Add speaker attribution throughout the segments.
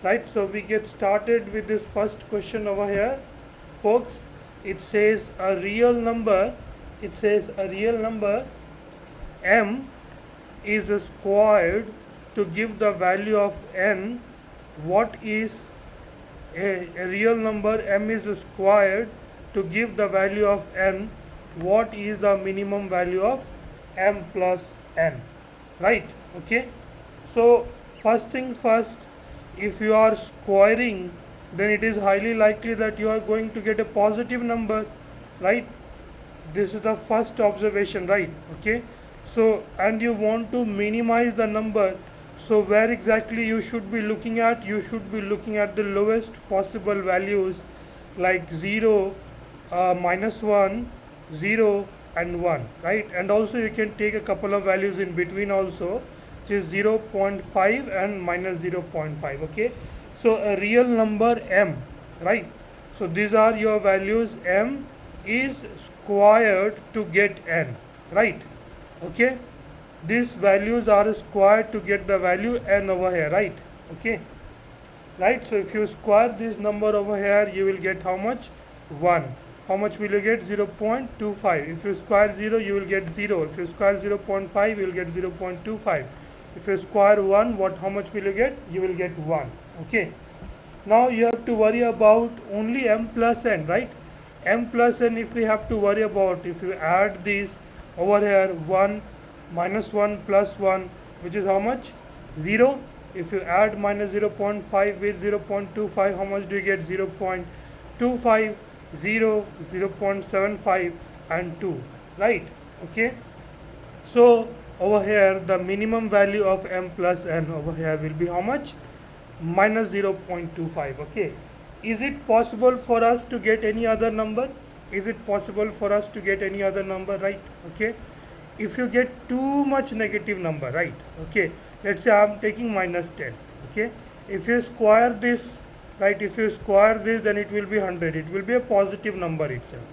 Speaker 1: right? So we get started with this first question over here, folks. It says a real number, m is squared to give the value of n. What is a real number m is squared to give the value of n? What is the minimum value of m plus n, right? Okay, so first thing first, if you are squaring, then it is highly likely that you are going to get a positive number, right? This is the first observation, right? Okay, so and you want to minimize the number, so where exactly you should be looking at? You should be looking at the lowest possible values like 0, -1, 0 and 1, right? And also you can take a couple of values in between also, which is 0.5 and -0.5. okay, so a real number m, right? So these are your values. M is squared to get n, right? Okay, these values are squared to get the value n over here, right? Okay, right? So if you square this number over here, you will get how much? 1. How much will you get? 0.25. If you square 0, you will get 0. If you square 0.5, you will get 0.25. If you square 1, how much will you get? You will get 1. Okay, now you have to worry about only m plus n, right? M plus n, if we have to worry about, if you add this over here, 1 -1 plus 1, which is how much? 0. If you add -0.5 with 0.25, how much do you get? 0.25, 0, 0.75 and 2, right? Okay, so over here the minimum value of m plus n over here will be how much? -0.25. okay, is it possible for us to get any other number? Is it possible for us to get any other number, right? Okay, if you get too much negative number, right? Okay, let's say I am taking -10. okay, if you square this, right, if you square this, then it will be 100. It will be a positive number itself,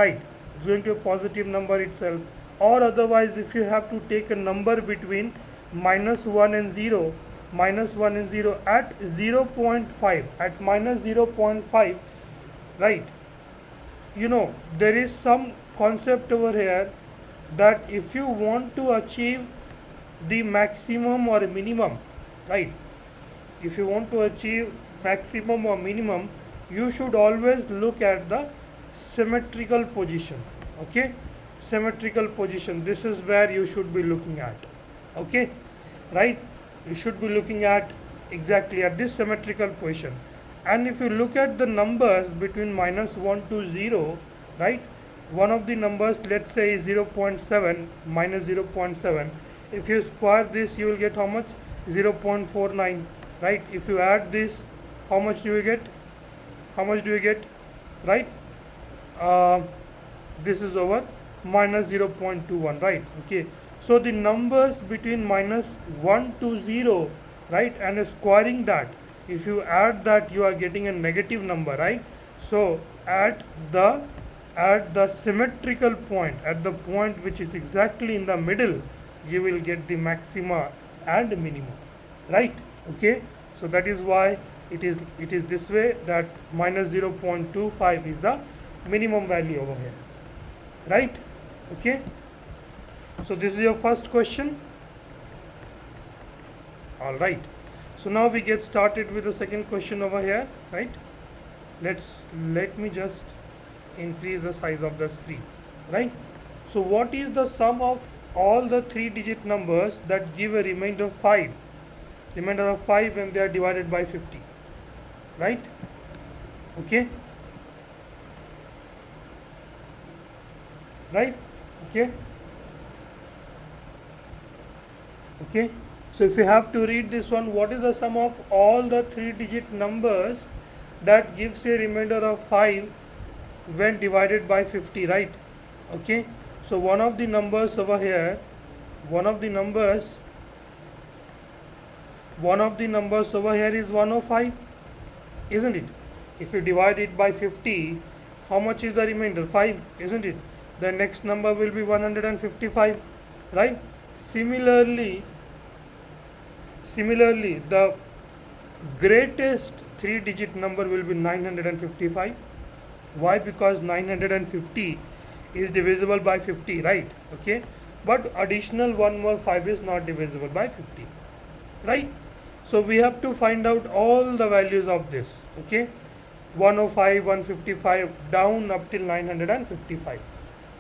Speaker 1: right? It's going to be a positive number itself. Or otherwise, if you have to take a number between -1 and 0, at 0.5, at -0.5, right? You know, there is some concept over here that if you want to achieve the maximum or minimum, right? If you want to achieve maximum or minimum, you should always look at the symmetrical position. Okay, symmetrical position, this is where you should be looking at. Okay, right? You should be looking at exactly at this symmetrical position. And if you look at the numbers between -1 to 0, right, one of the numbers, let's say 0.7 -0.7, if you square this, you will get how much? 0.49, right? If you add this, how much do you get? How much do you get, right? This is over -0.21, right? Okay, so the numbers between -1 to 0, right, and squaring that, if you add that, you are getting a negative number, right? So at the symmetrical point, at the point which is exactly in the middle, you will get the maxima and minimum, right? Okay, so that is why it is this way, that -0.25 is the minimum value over here, right? Okay, so this is your first question. All right, so now we get started with the second question over here, right? Let me just increase the size of the screen, right? So what is the sum of all the 3-digit numbers that give a remainder of 5 when they are divided by 50, right? Okay, right? Okay, okay, so if you have to read this one, what is the sum of all the 3-digit numbers that gives a remainder of 5 when divided by 50, right? Okay, so one of the numbers over here, one of the numbers over here is 105, isn't it? If you divide it by 50, how much is the remainder? 5, isn't it? The next number will be 155, right? Similarly, the greatest 3-digit number will be 955. Why? Because 950 is divisible by 50, right? Okay, but additional one more 5 is not divisible by 50, right? So we have to find out all the values of this. Okay, 105, 155 down up till 955,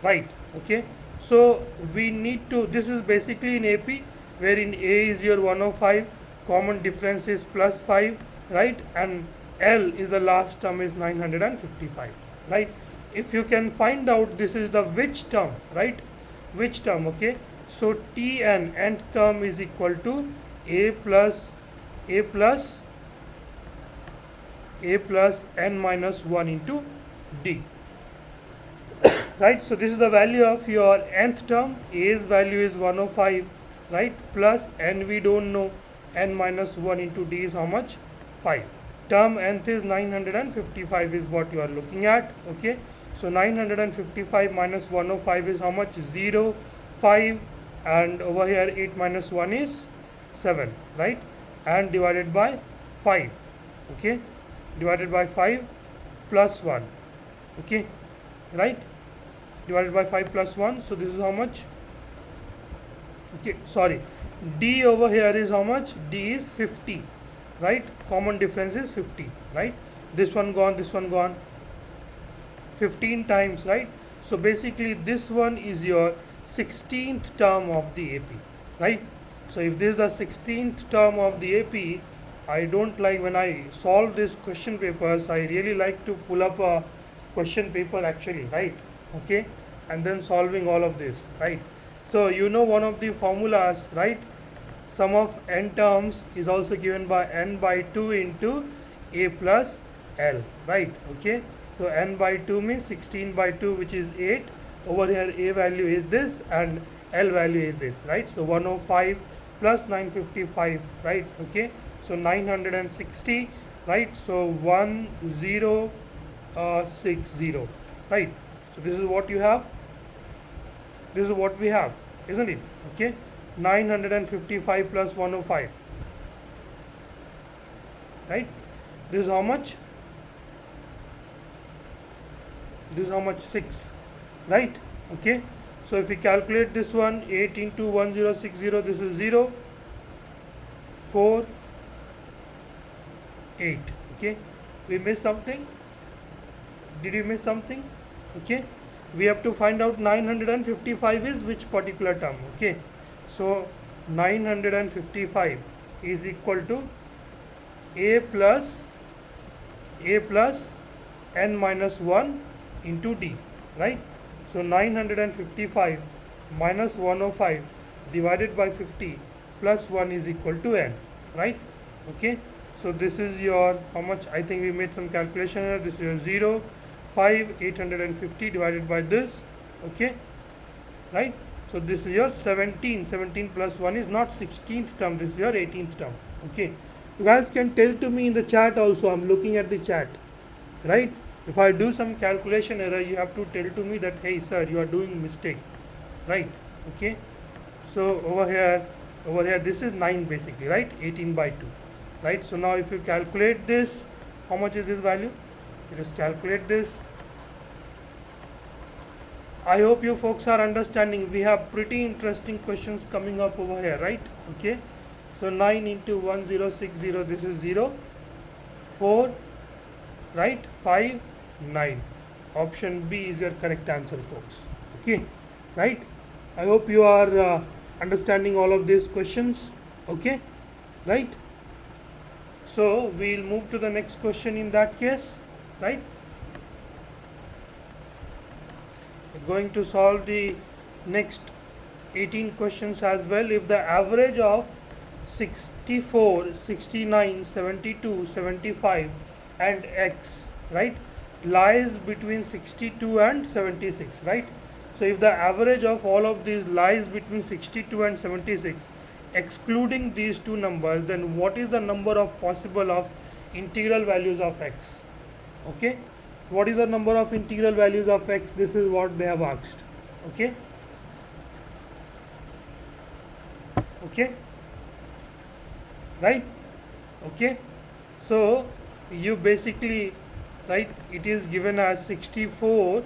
Speaker 1: right? Okay, so we need to, this is basically in AP, wherein A is your 105, common difference is plus 5, right? And L is the last term is 955, right? If you can find out this is the which term, right? Which term, okay? So Tn, nth term is equal to A plus n minus 1 into D, right? So this is the value of your nth term. A's value is 105, right? Plus n we don't know, n minus 1 into D is how much? 5. Term nth is 955 is what you are looking at. Okay, so 955 minus 105 is how much? 0, 5, and over here 8 minus 1 is 7, right? And divided by 5, okay, divided by 5 plus 1, okay, right? Divided by 5 plus 1, so this is how much? Okay, sorry, D over here is how much? D is 50, right? Common difference is 50, right? This one gone, 15 times, right? So basically this one is your 16th term of the AP, right? So if this is the 16th term of the AP, I don't like, when I solve this question papers, I really like to pull up a question paper actually, right? Okay, and then solving all of this, right? So you know one of the formulas, right? Sum of n terms is also given by n by 2 into A plus L, right? Okay, so n by 2 means 16 by 2, which is 8. Over here A value is this and L value is this, right? So 105 plus 955, right? Okay, so 960, right? So 1060, right? So this is what you have, this is what we have, isn't it? Okay, 955 plus 105, right? This is how much? This is how much? 6, right? Okay, so if we calculate this one, 8 into 1060, this is 0, 4, 8. Okay, we missed something. Did you miss something? Okay, we have to find out 955 is which particular term. Okay, so 955 is equal to A plus n minus 1 into D, right? So 955 minus 105 divided by 50 plus 1 is equal to n, right? Okay, so this is your, how much? I think we made some calculation here. This is your 0, 5, 850 divided by this, okay, right? So this is your 17 plus 1 is not 16th term, this is your 18th term. Okay, you guys can tell to me in the chat also, I'm looking at the chat, right? If I do some calculation error, you have to tell to me that, hey sir, you are doing mistake, right? Okay, so over here this is 9 basically, right? 18 by 2, right? So now if you calculate this, how much is this value? You just calculate this. I hope you folks are understanding. We have pretty interesting questions coming up over here, right? Okay, so 9 into 1060, this is 0, 4, right? 5, 9. Option B is your correct answer, folks. Okay, right? I hope you are understanding all of these questions. Okay, right? So we'll move to the next question in that case, right? We're going to solve the next 18 questions as well. If the average of 64, 69, 72, 75 and x, right, lies between 62 and 76, right? So if the average of all of these lies between 62 and 76, excluding these two numbers, then what is the number of possible of integral values of x? Okay, what is the number of integral values of x? This is what they have asked. Okay, okay, right? Okay, So you basically, right, it is given as 64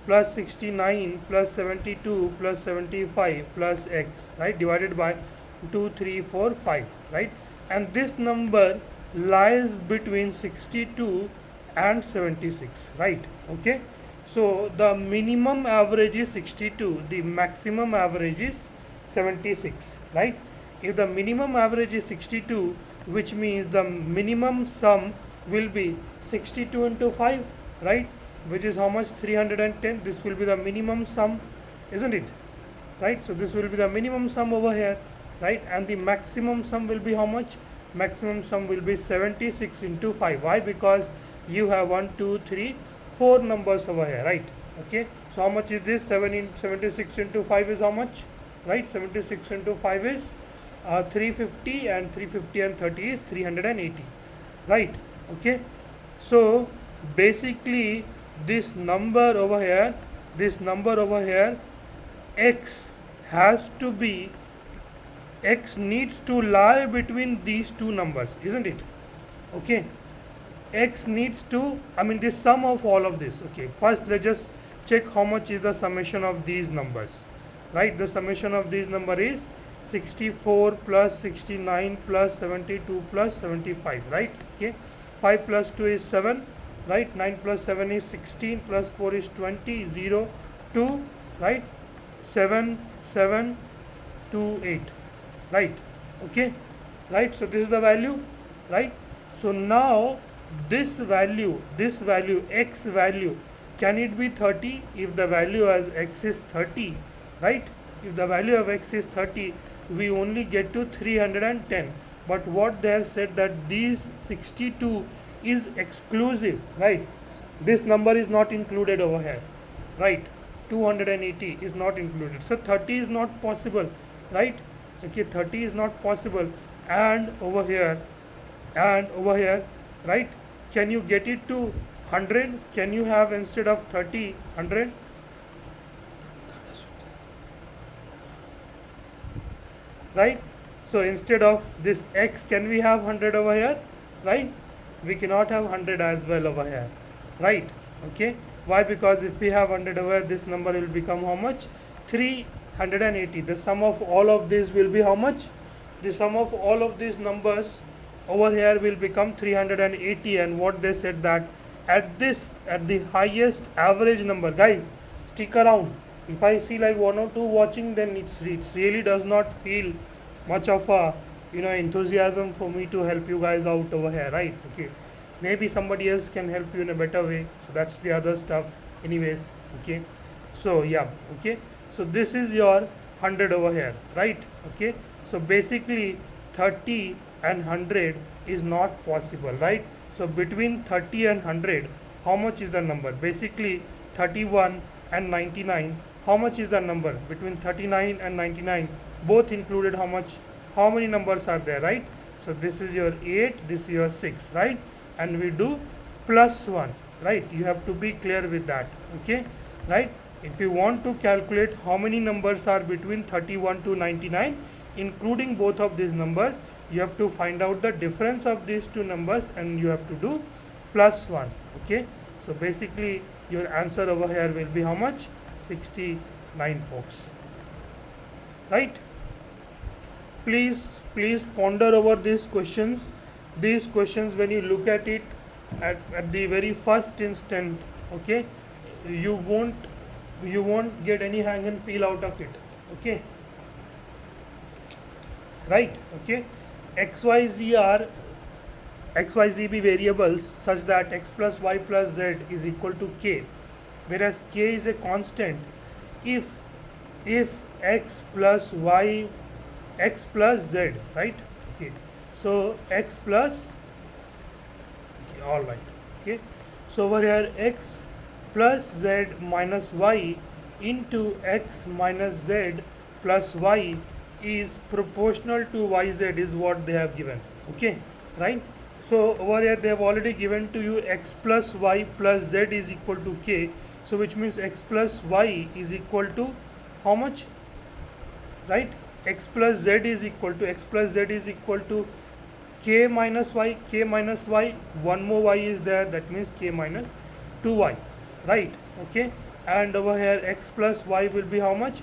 Speaker 1: plus 69 plus 72 plus 75 plus x, right, divided by 2, 3, 4, 5, right, and this number lies between 62 and 76, right, okay. So the minimum average is 62, the maximum average is 76, right. If the minimum average is 62, which means the minimum sum will be 62 into 5, right, which is how much, 310. This will be the minimum sum, isn't it, right? So this will be the minimum sum over here, right, and the maximum sum will be how much? Maximum sum will be 76 into 5. Why? Because you have 1, 2, 3, 4 numbers over here, right, okay. So how much is this? 76 into 5 is how much, right? 76 into 5 is 350, and 350 and 30 is 380, right, okay. So basically this number over here, x has to be, x needs to lie between these two numbers, isn't it, okay. X needs to, I mean the sum of all of this, okay. First let's just check how much is the summation of these numbers, right. The summation of these number is 64 plus 69 plus 72 plus 75, right, okay. 5 plus 2 is 7, right. 9 plus 7 is 16 plus 4 is 20, 0, 2, right, 7, 7, 2, 8, right, okay, right. So this is the value, right. So now this value, x value, can it be 30? If the value as x is 30, right, if the value of x is 30, we only get to 310. But what they have said that these 62 is exclusive, right, this number is not included over here, right, 280 is not included. So 30 is not possible, right, okay, 30 is not possible. And over here, right, can you get it to 100? Can you have, instead of 30, 100? Right. So instead of this x, can we have 100 over here, right? We cannot have 100 as well over here, right, okay. Why? Because if we have 100 over here, this number will become how much? 380. The sum of all of these will be how much? The sum of all of these numbers over here will become 380. And what they said that at the highest average number, guys, stick around. If I see like 1 or 2 watching, then it really does not feel much of a enthusiasm for me to help you guys out over here, right, okay. Maybe somebody else can help you in a better way, so that's the other stuff anyways, okay. So yeah, okay, so this is your 100 over here, right, okay. So basically 30 and 100 is not possible, right. So between 30 and 100, how much is the number? Basically 31 and 99, how much is the number? Between 39 and 99, both included, how much? How many numbers are there, right? So this is your 8, this is your 6, right, and we do plus 1, right. You have to be clear with that, okay, right. If you want to calculate how many numbers are between 31 to 99, including both of these numbers, you have to find out the difference of these two numbers and you have to do plus 1, okay. So basically your answer over here will be how much? 69, folks, right. Please ponder over these questions. These questions, when you look at it at the very first instant, okay, you won't get any hang and feel out of it, okay, right, okay. XYZ be variables such that x plus y plus z is equal to k, whereas k is a constant if x plus z, right, okay. So x plus, okay, all right, okay. So over here x plus z minus y into x minus z plus y is proportional to yz is what they have given, okay, right. So over here they have already given to you x plus y plus z is equal to k, so which means x plus y is equal to how much, right? X plus z is equal to k minus y, one more y is there, that means k minus 2y, right? Okay, and over here x plus y will be how much?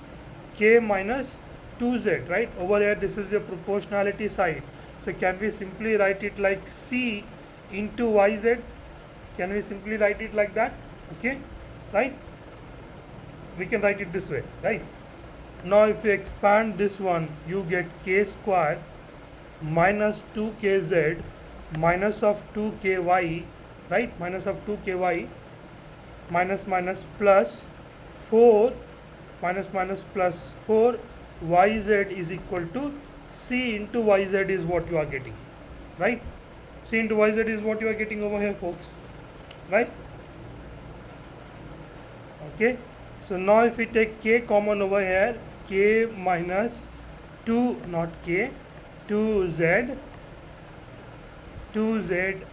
Speaker 1: K minus 2z, right? Over here this is the proportionality side, so can we simply write it like c into yz? Can we simply write it like that? Okay, right? We can write it this way, right? Now if you expand this one, you get k square minus 2kz minus of 2ky, right? Minus of 2ky minus minus plus 4 minus plus 4 yz is equal to c into yz is what you are getting, right? C into yz is what you are getting over here, folks, right? Okay, so now if we take k common over here, k minus 2, not k, 2z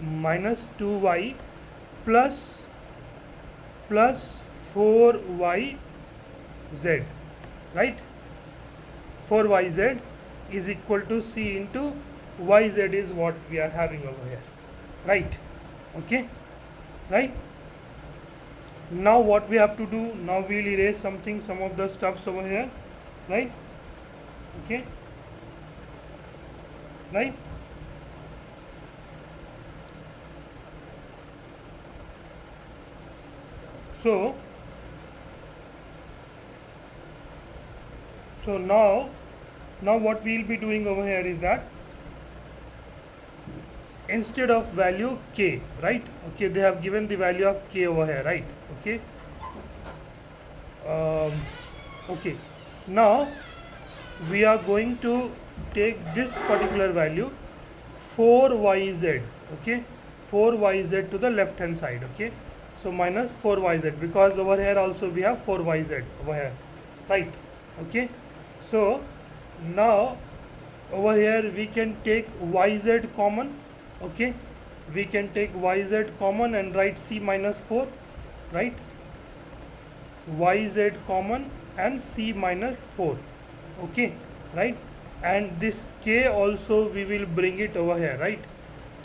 Speaker 1: minus 2y plus 4yz, right? 4yz is equal to c into yz is what we are having over here, right? Okay, right? Now what we have to do, now we will erase some of the stuffs over here, right? Okay, right? So now what we will be doing over here is that instead of value k, right? Okay, they have given the value of k over here, right? Okay, okay, now we are going to take this particular value 4yz, okay, 4yz to the left hand side, okay, so minus 4yz, because over here also we have 4yz over here, right? Okay, so now over here we can take yz common, okay, we can take yz common and write c minus 4, right? Yz common and c minus 4, okay, right? And this k also we will bring it over here, right?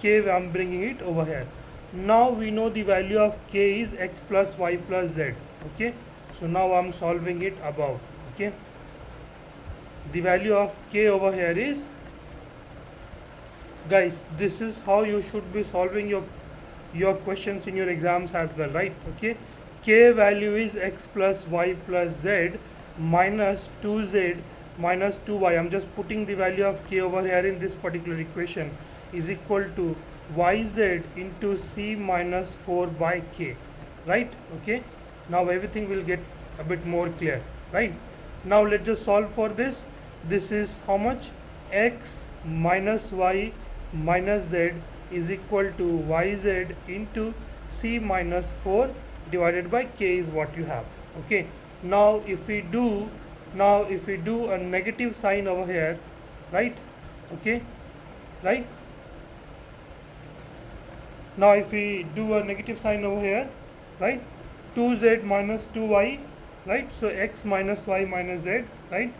Speaker 1: K I am bringing it over here. Now we know the value of k is x plus y plus z, okay, so now I am solving it above, okay. The value of k over here is, guys, this is how you should be solving your questions in your exams as well, right? Okay, k value is x plus y plus z minus 2z minus 2y. I'm just putting the value of k over here in this particular equation is equal to yz into c minus 4 by k, right? Okay, now everything will get a bit more clear, right? Now let's just solve for this. This is how much? X minus y minus z is equal to yz into c minus 4 divided by k is what you have, okay. Now if we do a negative sign over here, right? Okay, right? Now if we do a negative sign over here, right, 2z minus 2y, right, so x minus y minus z, right?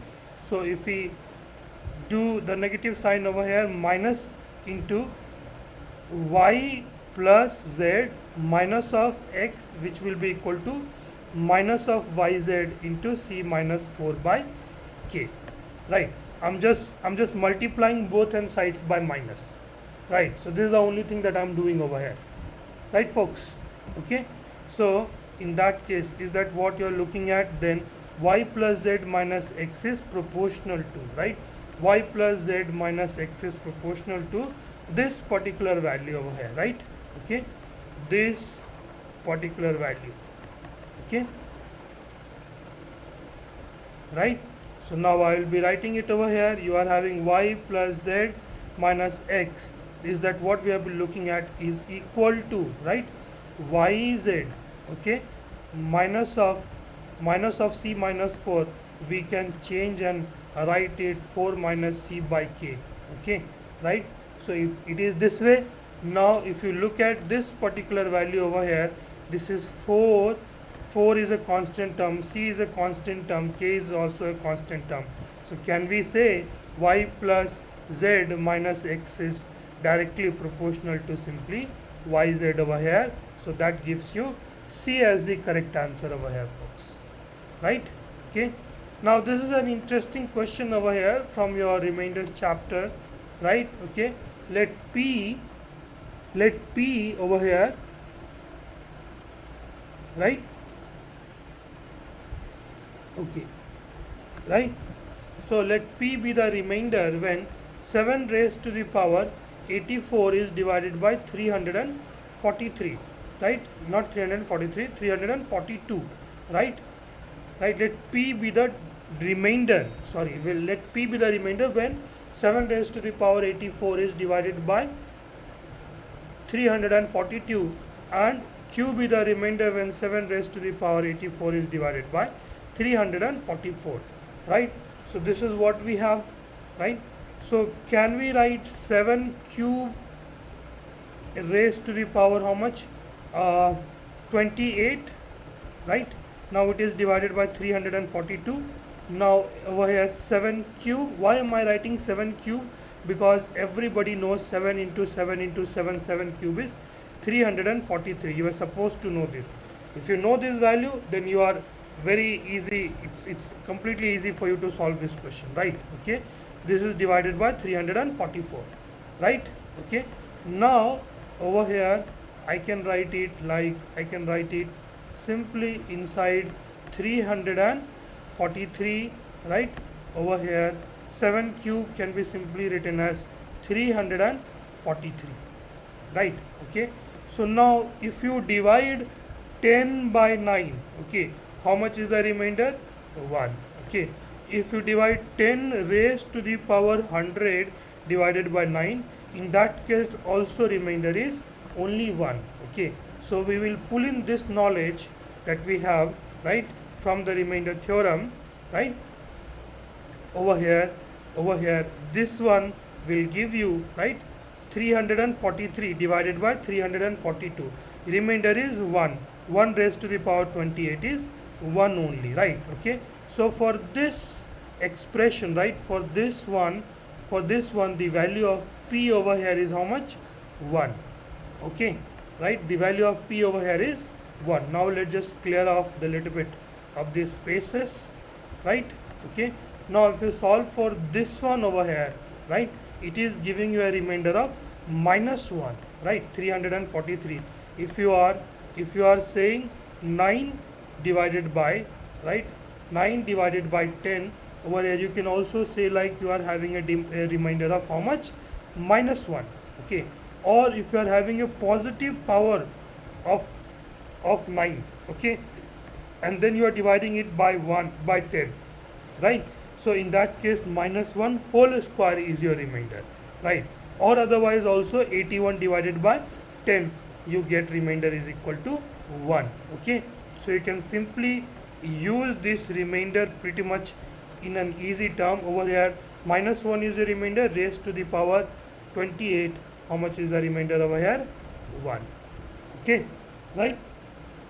Speaker 1: So if we do the negative sign over here, minus into y plus z minus of x, which will be equal to minus of yz into c minus 4 by k, right? I'm just multiplying both end sides by minus, right? So this is the only thing that I'm doing over here, right, folks? Okay, so in that case, is that what you're looking at? Then y plus z minus x is proportional to, right? Y plus z minus x is proportional to this particular value over here, right? Okay, this particular value, okay, right? So now I will be writing it over here. You are having y plus z minus x, is that what we have been looking at, is equal to, right, yz, okay, minus of c minus 4, we can change and write it 4 minus c by k, okay, right? So if it is this way, now if you look at this particular value over here, this is 4 is a constant term, c is a constant term, k is also a constant term. So can we say y plus z minus x is directly proportional to simply yz over here. So that gives you C as the correct answer over here, folks. Right? Okay. Now this is an interesting question over here from your remainders chapter. Right? Okay. Let P over here, right? Okay, right? So let P be the remainder when 7 raised to the power 84 is divided by 343, right? Not 343, 342, right? Right, let P be the remainder, let P be the remainder when 7 raised to the power 84 is divided by 342, and Q be the remainder when 7 raised to the power 84 is divided by 344, right? So this is what we have, right? So can we write 7 cube raised to the power how much? 28, right? Now it is divided by 342. Now over here 7 cube. Why am I writing 7 cube? Because everybody knows 7 into 7 into 7, 7 cube is 343. You are supposed to know this. If you know this value, then you are very easy. It's completely easy for you to solve this question, right? Okay. This is divided by 344, right? Okay. Now over here I can write it simply inside 343, right? Over here 7 cube can be simply written as 343, right? Okay. So now if you divide 10 by 9, okay, how much is the remainder? 1. Okay. If you divide 10 raised to the power 100 divided by 9, in that case also remainder is only 1. Okay. So we will pull in this knowledge that we have, right, from the remainder theorem, right? Over here this one will give you, right, 343 divided by 342. Remainder is 1. 1 raised to the power 28 is 1 only, right? Okay. So for this expression, right, for this one the value of P over here is how much? 1. Okay, right? The value of P over here is 1. Now let's just clear off the little bit of these spaces, right? Okay. Now if you solve for this one over here, right, it is giving you a remainder of -1, right? 343. If you are saying 9 divided by, right, 9 divided by 10, over here you can also say like you are having a remainder of how much? -1. Okay. Or if you are having a positive power of 9, okay, and then you are dividing it by 10, right? So in that case -1 whole square is your remainder, right? Or otherwise also 81 divided by 10, you get remainder is equal to 1. Okay. So you can simply use this remainder pretty much in an easy term. Over here -1 is the remainder raised to the power 28. How much is the remainder over here? 1. Okay, right?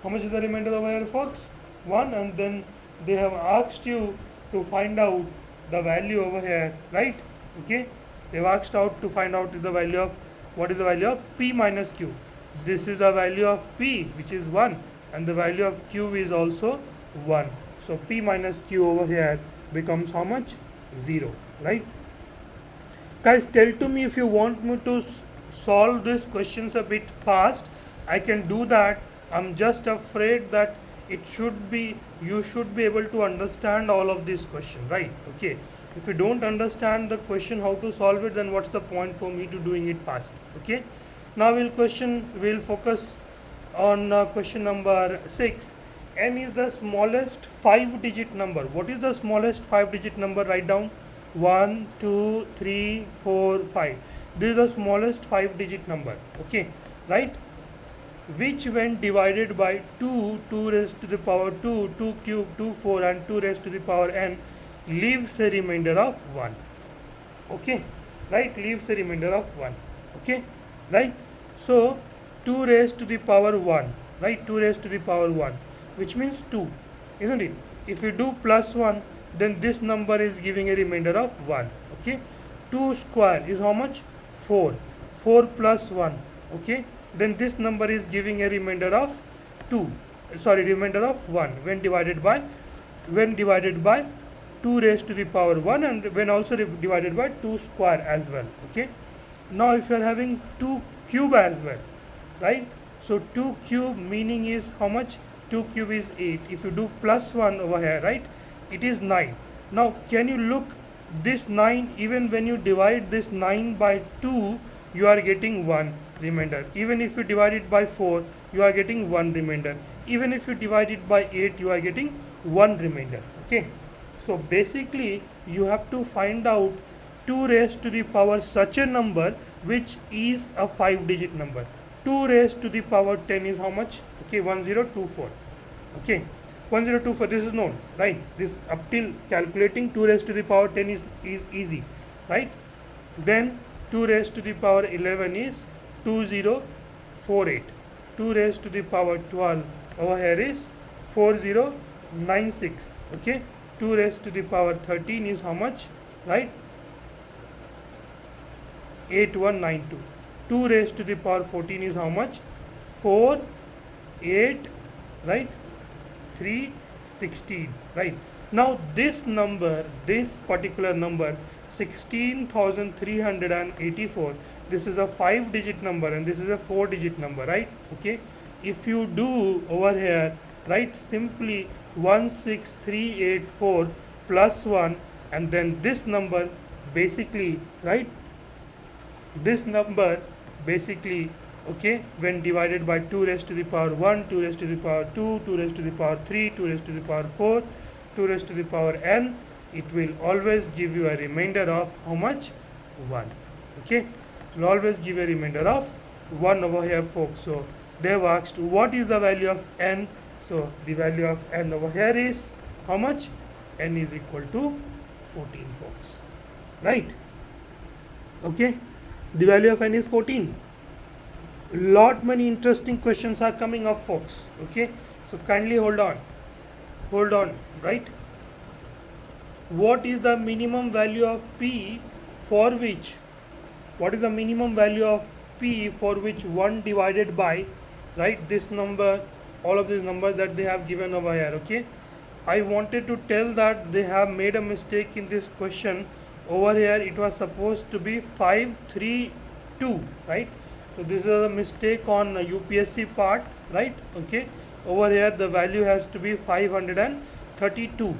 Speaker 1: How much is the remainder over here, folks? 1. And then they have asked you to find out the value over here, right? Okay, they have asked out to find out the value of, what is the value of P minus Q. This is the value of P, which is 1, and the value of Q is also 1. So P minus Q over here becomes how much? 0, right? Guys, tell to me if you want me to solve these questions a bit fast. I can do that. I'm just afraid that you should be able to understand all of these questions, right? Okay. If you don't understand the question how to solve it, then what's the point for me to doing it fast? Okay. Now we'll focus on question number 6. N is the smallest 5-digit number. What is the smallest 5-digit number? Write down 1, 2, 3, 4, 5. This is the smallest 5-digit number. Okay, right? Which when divided by 2, 2 raised to the power 2, 2 cube, 2, 4 and 2 raised to the power n leaves a remainder of 1. Okay, right? Leaves a remainder of 1. Okay, right? So 2 raised to the power 1, right? 2 raised to the power 1, which means 2, isn't it? If you do plus 1, then this number is giving a remainder of 1. Okay, 2 square is how much? 4. 4 plus 1, okay, then this number is giving a remainder of 2, remainder of 1 when divided by 2 raised to the power 1, and when also divided by 2 square as well. Okay, now if you are having 2 cube as well, right, so 2 cube meaning is how much? 2 cube is 8. If you do plus 1 over here, right, it is 9. Now can you look this 9, even when you divide this 9 by 2, you are getting 1 remainder. Even if you divide it by 4, you are getting 1 remainder. Even if you divide it by 8, you are getting 1 remainder. Okay, so basically you have to find out 2 raised to the power such a number which is a 5-digit number. 2 raised to the power 10 is how much? Okay, 1024. Okay, 1024, this is known, right? This up till calculating 2 raised to the power 10 is easy, right? Then 2 raised to the power 11 is 2048. 2 raised to the power 12 over here is 4096. Okay, 2 raised to the power 13 is how much? Right, 8192. 2 raised to the power 14 is how much? 4 8, right, 316. Right, now this number, this particular number 16,384, this is a 5-digit number and this is a 4-digit number, right? Okay, if you do over here, right, simply 16384 plus 1, and then this number basically, right, this number basically, okay, when divided by 2 raised to the power 1, 2 raised to the power 2, 2 raised to the power 3, 2 raised to the power 4, 2 raised to the power n, it will always give you a remainder of how much? 1. Okay, it will always give a remainder of 1 over here, folks. So they have asked what is the value of n. So the value of n over here is how much? N is equal to 14, folks. Right? Okay, the value of n is 14. Lot many interesting questions are coming up, folks. Okay, so kindly hold on, right? What is the minimum value of p for which, what is the minimum value of p for which 1 divided by, right, this number, all of these numbers that they have given over here. Okay, I wanted to tell that they have made a mistake in this question. Over here it was supposed to be 532, right? So this is a mistake on UPSC part, right? Okay, over here the value has to be 532.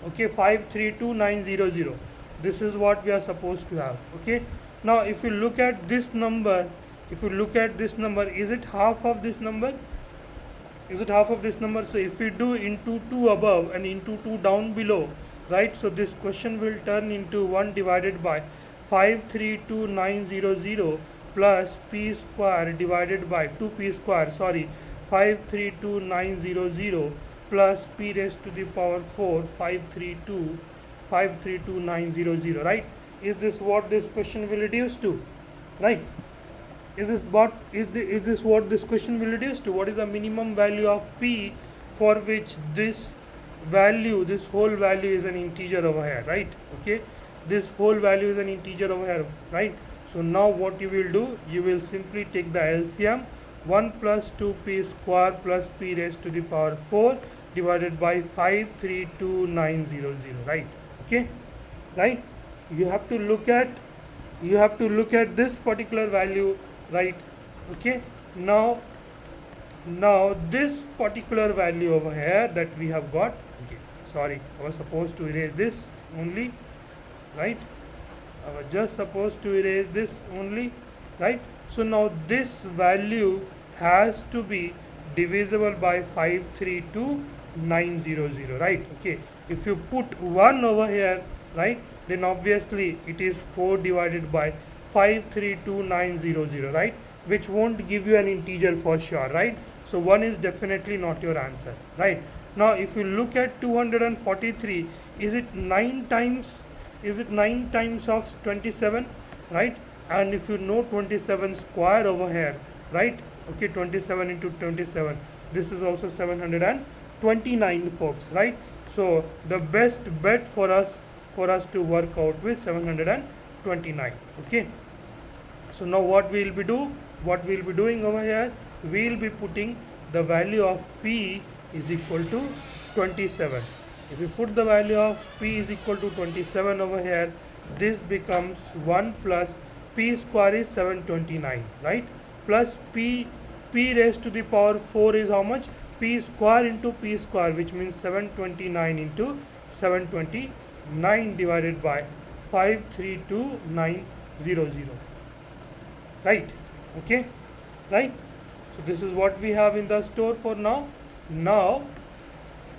Speaker 1: Okay, 532900. This is what we are supposed to have. Okay, now if you look at this number, is it half of this number? Is it half of this number? So if we do into 2 above and into 2 down below, right, so this question will turn into 1 divided by 532900 plus p square divided by 2p square, 532900 plus p raised to the power 4, 532900, right? Is this what this question will reduce to? Right? Is this what this question will reduce to? What is the minimum value of p for which this value, this whole value is an integer over here, right? Okay, this whole value is an integer over here, right? So now what you will do, you will simply take the LCM, 1 plus 2p square plus p raised to the power 4 divided by 532900, right? Okay, right, you have to look at this particular value, right? Okay, now this particular value over here that we have got, okay, sorry, I was supposed to erase this only, right? I was just supposed to erase this only, right? So now this value has to be divisible by 532900, right? Okay, if you put 1 over here, right, then obviously it is 4 divided by 53290, right, which won't give you an integer for sure, right? So 1 is definitely not your answer, right? Now if you look at 243, is it 9 times of 27, right? And if you know 27 square over here, right, okay, 27 into 27, this is also 729, folks, right? So the best bet for us to work out with 729. Okay, So now what we will be doing over here, we will be putting the value of P is equal to 27. If we put the value of P is equal to 27 over here, this becomes 1 plus P square is 729, right? Plus P raised to the power 4 is how much? P square into P square, which means 729 into 729 divided by 532900. Right? Okay? Right? So this is what we have in the store for now. Now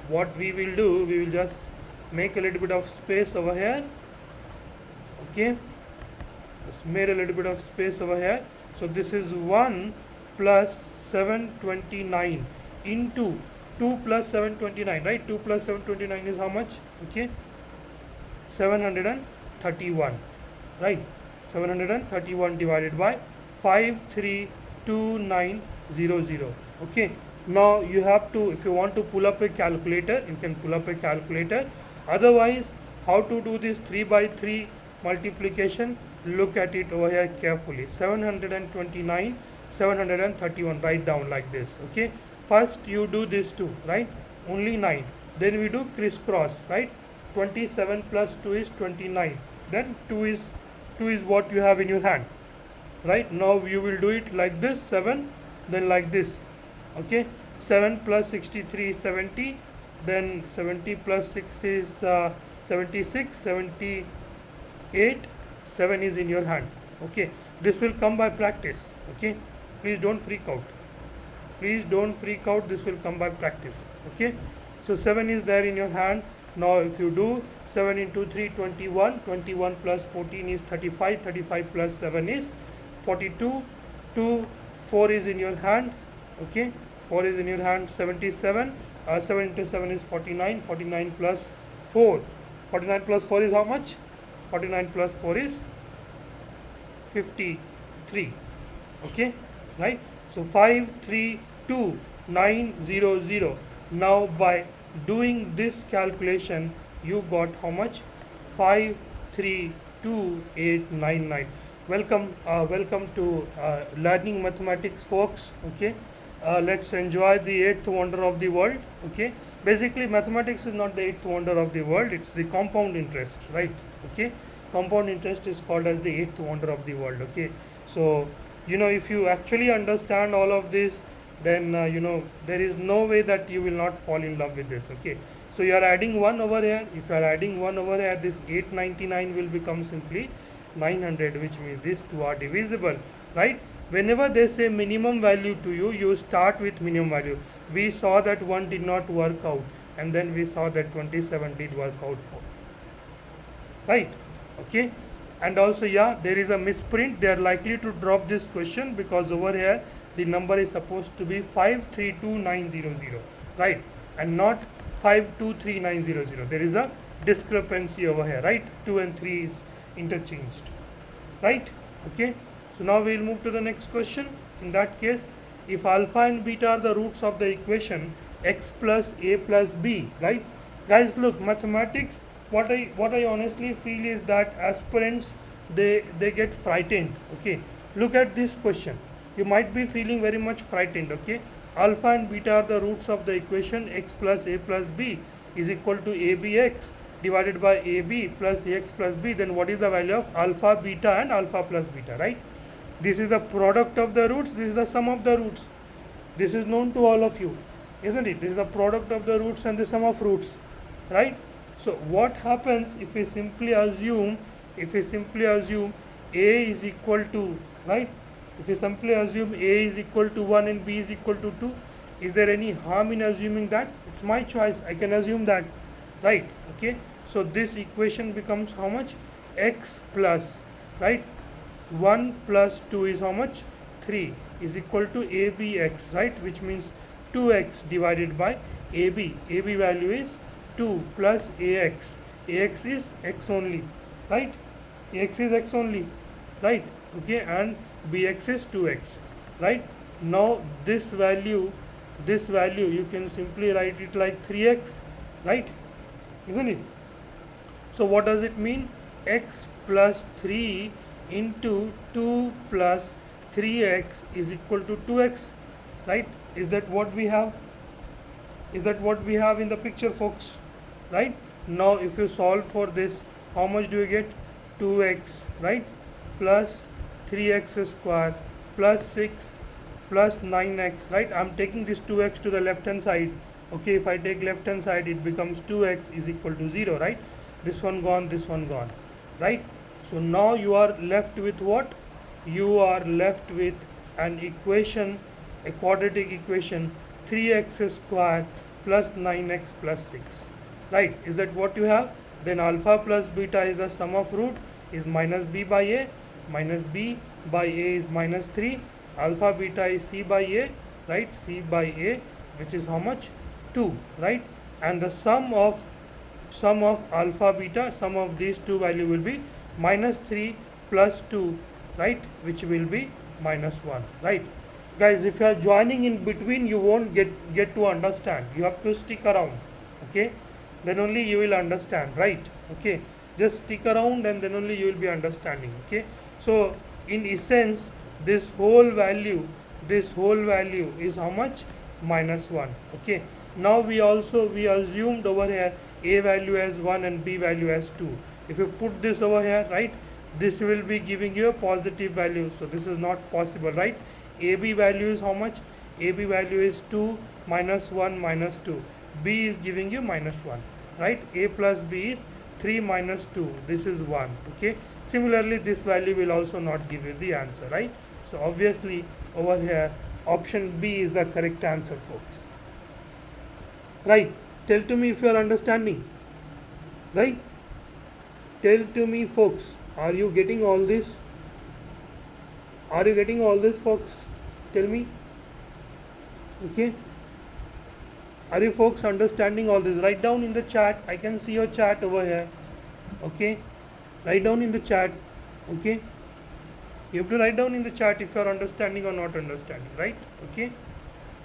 Speaker 1: what we will do, we will just make a little bit of space over here. Okay, just made a little bit of space over here. So this is 1 plus 729 into 2 plus 729, right? 2 plus 729 is how much? Okay, 731, right? 731 divided by 532900. Okay, now you have to, if you want to pull up a calculator, you can pull up a calculator. Otherwise, how to do this 3 by 3 multiplication? Look at it over here carefully. 729, 731, write down like this. Okay, first you do this 2, right? Only 9. Then we do crisscross, right? 27 plus 2 is 29. Then 2 is what you have in your hand, right? Now you will do it like this, 7, then like this. Okay, 7 plus 63 is 70, then 70 plus 6 is 76, 78, 7 is in your hand. Okay, this will come by practice. Okay, please don't freak out. Please don't freak out, this will come by practice. Okay, so 7 is there in your hand. Now if you do 7 into 3, 21, 21 plus 14 is 35, 35 plus 7 is 42, 4 is in your hand. Okay, 4 is in your hand. 77, 7 into 7 is 49, 49 plus 4, 49 plus 4 is how much? 49 plus 4 is 53. Okay, right? So 532900. Now by doing this calculation, you got how much? 532899. Welcome to learning mathematics, folks. Okay, let's enjoy the 8th wonder of the world. Okay, basically mathematics is not the 8th wonder of the world, it's the compound interest, right? Okay, compound interest is called as the 8th wonder of the world. Okay, so if you actually understand all of this, then there is no way that you will not fall in love with this. Okay, so you are adding 1 over here. If you are adding 1 over here, this 899 will become simply 900, which means these two are divisible, right? Whenever they say minimum value to you, you start with minimum value. We saw that 1 did not work out, and then we saw that 27 did work out, folks, right? Okay, and also there is a misprint. They are likely to drop this question because over here the number is supposed to be 532900, right, and not 523900. There is a discrepancy over here, right? 2 and 3 is interchanged, right? Okay, so now we will move to the next question. In that case, if alpha and beta are the roots of the equation x plus a plus b, right? Guys, look, mathematics, what I honestly feel is that aspirants, they get frightened. Okay, look at this question. You might be feeling very much frightened. Okay, alpha and beta are the roots of the equation x plus a plus b is equal to abx divided by ab plus ax plus b. Then what is the value of alpha, beta and alpha plus beta, right? This is the product of the roots, this is the sum of the roots. This is known to all of you, isn't it? This is the product of the roots and the sum of roots, right? So what happens if we simply assume a is equal to, right? If we simply assume a is equal to 1 and b is equal to 2, is there any harm in assuming that? It's my choice, I can assume that, right? Okay, so this equation becomes how much? X plus, right, 1 plus 2 is how much? 3 is equal to abx, right, which means 2x divided by ab. Ab value is 2 plus ax. Ax is x only, right? Ax is x only, right? Okay, and bx is 2x, right? Now this value you can simply write it like 3x, right? Isn't it? So what does it mean? X plus 3 into 2 plus 3x is equal to 2x, right? Is that what we have? Is that what we have in the picture, folks? Right? Now if you solve for this, how much do you get? 2x, right? Plus 3x square plus 6 plus 9x, right? I'm taking this 2x to the left hand side. Okay, if I take left hand side, it becomes 2x is equal to 0, right? This one gone, this one gone, right? So now you are left with what? You are left with an equation, a quadratic equation, 3x square plus 9x plus 6, right? Is that what you have? Then alpha plus beta is the sum of root is minus b by a, minus b by a is minus 3, alpha beta is c by a, right? C by a, which is how much? 2, right? And the sum of alpha beta, sum of these two value will be minus 3 plus 2, right? Which will be minus 1, right? Guys, if you are joining in between, you won't get to understand. You have to stick around, okay? Then only you will understand, right? Okay, just stick around and then only you will be understanding, okay? So in essence, this whole value is how much? Minus 1, okay? Now we assumed over here a value as 1 and b value as 2. If you put this over here, right, this will be giving you a positive value, so this is not possible, right? AB value is how much? AB value is 2 minus 1 minus 2. B is giving you minus 1, right? A plus B is 3 minus 2. This is 1, okay? Similarly, this value will also not give you the answer, right? So obviously over here option B is the correct answer, folks. Right? Tell to me if you are understanding. Right? Tell to me, folks. Are you getting all this? Are you getting all this, folks? Tell me. Okay. Are you folks understanding all this? Write down in the chat. I can see your chat over here. Okay. Write down in the chat. Okay. You have to write down in the chat if you are understanding or not understanding. Right? Okay.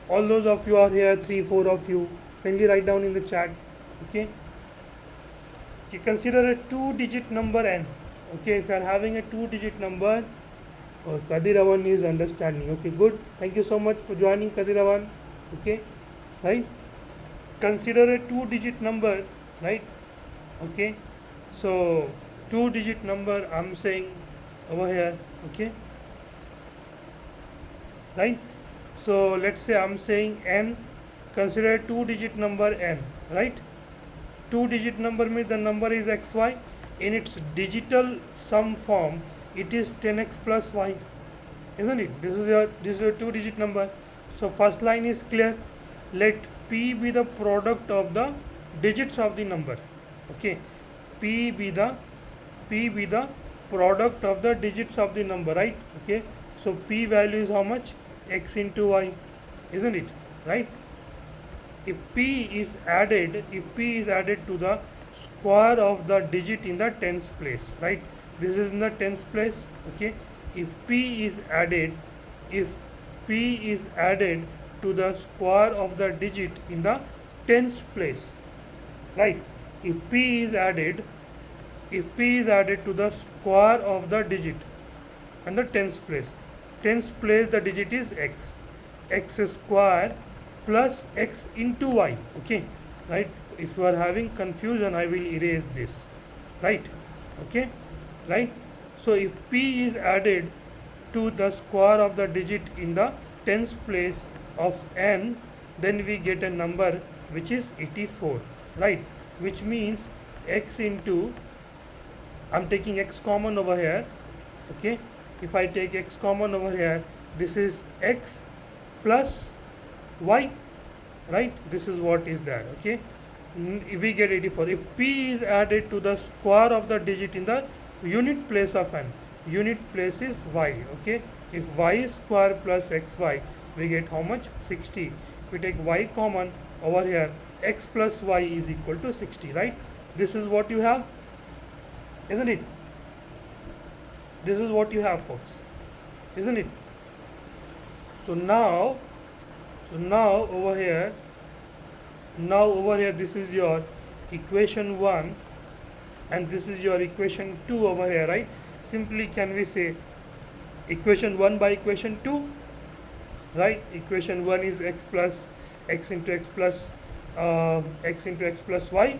Speaker 1: All those of you are here, 3-4 of you. Kindly write down in the chat. Okay. You consider a 2-digit number n. Okay. If you are having a 2-digit number, oh, Kadiravan is understanding. Okay, good. Thank you so much for joining, Kadiravan. Okay, right? Consider a 2-digit number, right? Okay, so 2-digit number I'm saying over here. Okay, right? So let's say I'm saying n. Consider a 2-digit number n, right? 2-digit number means the number is xy. In its digital sum form, it is 10x plus y, isn't it? This is your 2-digit number. So first line is clear. Let p be the product of the digits of the number. Okay, p be the product of the digits of the number, right? Okay, so p value is how much? X into y, isn't it? Right? If p is added to the square of the digit in the tens place, right? This is in the tens place. Okay, if p is added to the square of the digit in the tens place, right? If p is added to the square of the digit and the tens place the digit is x square plus x into y. Okay, right? If you are having confusion, I will erase this, right? Okay, right? So if p is added to the square of the digit in the tens place of n, then we get a number which is 84, right? Which means x into, I'm taking x common over here. Okay, if I take x common over here, this is x plus y, right? This is what is there. Okay, we get 84. If p is added to the square of the digit in the unit place of n, unit place is y. Okay, if y square plus xy, we get how much? 60. If we take y common over here, x plus y is equal to 60, right? This is what you have, isn't it? This is what you have, folks, isn't it? So now over here, this is your equation 1 and this is your equation 2 over here, right? simply can we say equation 1 by equation 2, right? Equation 1 is x plus x into x plus x into x plus y,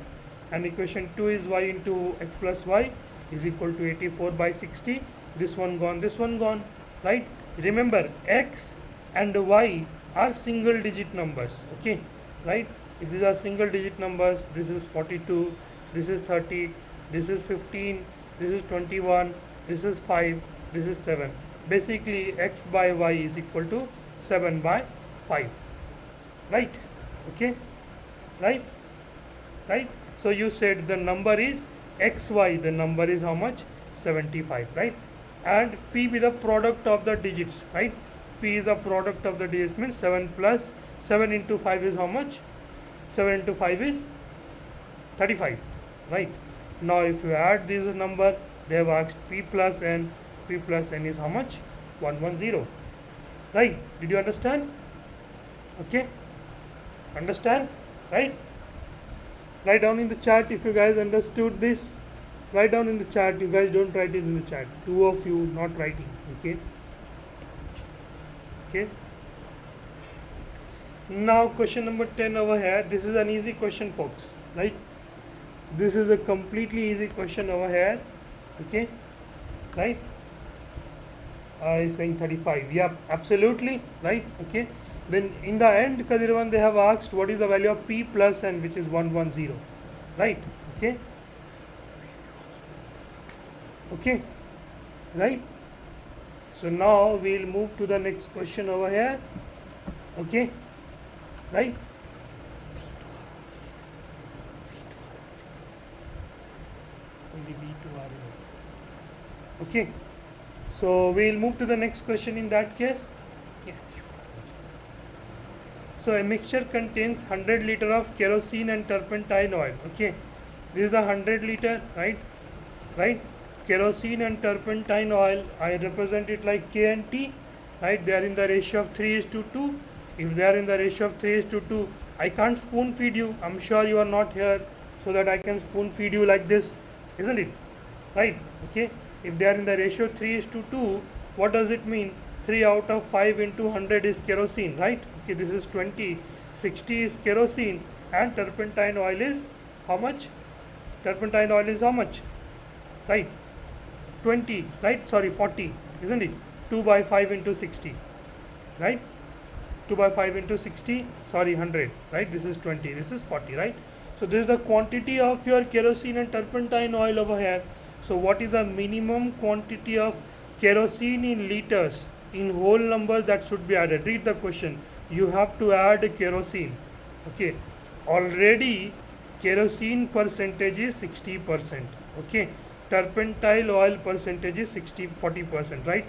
Speaker 1: and equation 2 is y into x plus y is equal to 84 by 60. This one gone, right? Remember, x and y are single digit numbers, okay, right? If these are single digit numbers, this is 42, this is 30, this is 15, this is 21, this is 5, this is 7. Basically x by y is equal to 7 by 5, right? Okay, right? So you said the number is xy, the number is how much? 75, right? And p be the product of the digits, right? P is the product of the digits, means 7 plus 7 into 5 is how much? 7 into 5 is 35, right? Now if you add this number, they have asked p plus n is how much? 110, right? Did you understand? Okay, understand, right? Write down in the chat if you guys understood this. Write down in the chat. You guys don't write it in the chat. 2 of you not writing, okay? Okay. Now question number 10 over here. This is an easy question, folks, right? This is a completely easy question over here, okay, right? Is saying 35. Yeah, absolutely, right? Okay. Then in the end, Kadirwan, they have asked what is the value of p plus n, which is 110, right? Okay. Okay, right? So now we'll move to the next question over here, okay, right? Okay, so we'll move to the next question in that case. So a mixture contains 100 liter of kerosene and turpentine oil. Okay, this is a 100 liter, right? Kerosene and turpentine oil, I represent it like K and T, right? They are in the ratio of 3:2. If they are in the ratio of 3:2, I can't spoon feed you. I'm sure you are not here so that I can spoon feed you like this, isn't it? Right? Okay. If they are in the ratio 3:2, what does it mean? 3 out of 5 into 100 is kerosene, right? Okay, this is 20. 60 is kerosene, and turpentine oil is how much? Turpentine oil is how much? Right? 20, right? Sorry, 40, isn't it? 2 by 5 into 60, right? 2 by 5 into 60, sorry, 100, right? This is 20, this is 40, right? So this is the quantity of your kerosene and turpentine oil over here. So what is the minimum quantity of kerosene in liters in whole numbers that should be added? Read the question. You have to add kerosene. Okay, already kerosene percentage is 60%. Okay, turpentine oil percentage is 40%, right?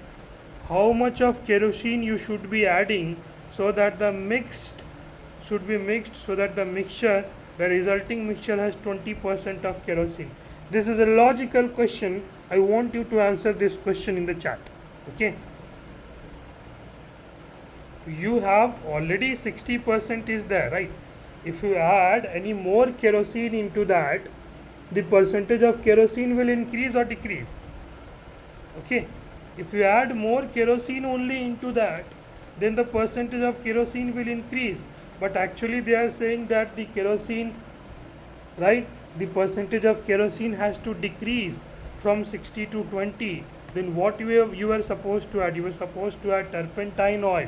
Speaker 1: How much of kerosene you should be adding so that the mixed should be mixed, so that the mixture, the resulting mixture has 20% of kerosene? This is a logical question. I want you to answer this question in the chat. Okay, you have already 60% is there, right? If you add any more kerosene into that, the percentage of kerosene will increase or decrease. Okay, if you add more kerosene only into that, then the percentage of kerosene will increase. But actually they are saying that the kerosene, right, the percentage of kerosene has to decrease from 60 to 20. Then what you are supposed to add? You were supposed to add turpentine oil.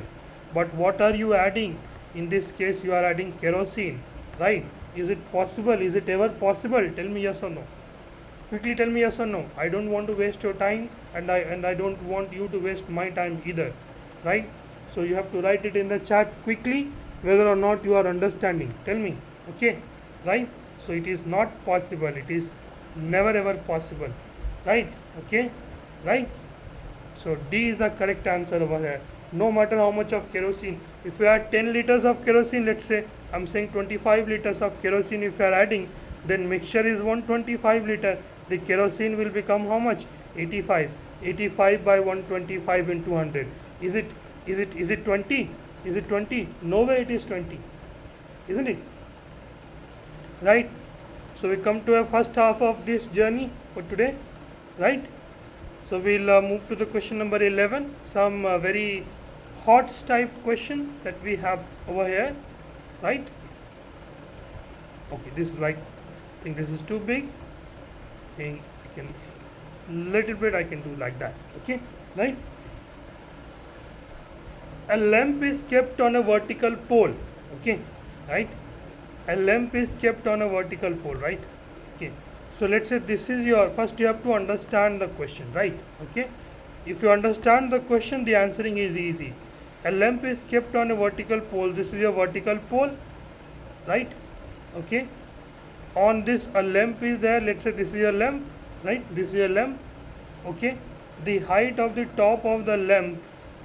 Speaker 1: But what are you adding? In this case you are adding kerosene, right? Is it possible? Is it ever possible? Tell me yes or no. Quickly tell me yes or no. I don't want to waste your time, and I don't want you to waste my time either, right? So you have to write it in the chat quickly whether or not you are understanding. Tell me, okay, right? So it is not possible. It is never ever possible, right? Okay, right? So D is the correct answer over here. No matter how much of kerosene, if you add 10 liters of kerosene, let's say I'm saying 25 liters of kerosene, if you are adding, then mixture is 125 liter. The kerosene will become how much? 85. 85 by 125 into 100. Is it 20? Is it 20? No way it is 20. Isn't it? Right? So we come to a first half of this journey for today, right? So we'll move to the question number 11, some very hot type question that we have over here, right? Okay, this is like, I think this is too big. Okay, I can little bit I can do like that. Okay, right? A lamp is kept on a vertical pole. Okay, right? A lamp is kept on a vertical pole, right? Okay, so let's say this is your, first you have to understand the question, right? Okay, if you understand the question, the answering is easy. A lamp is kept on a vertical pole. This is your vertical pole, right? Okay, on this a lamp is there. Let's say this is your lamp, right? This is your lamp. Okay, the height of the top of the lamp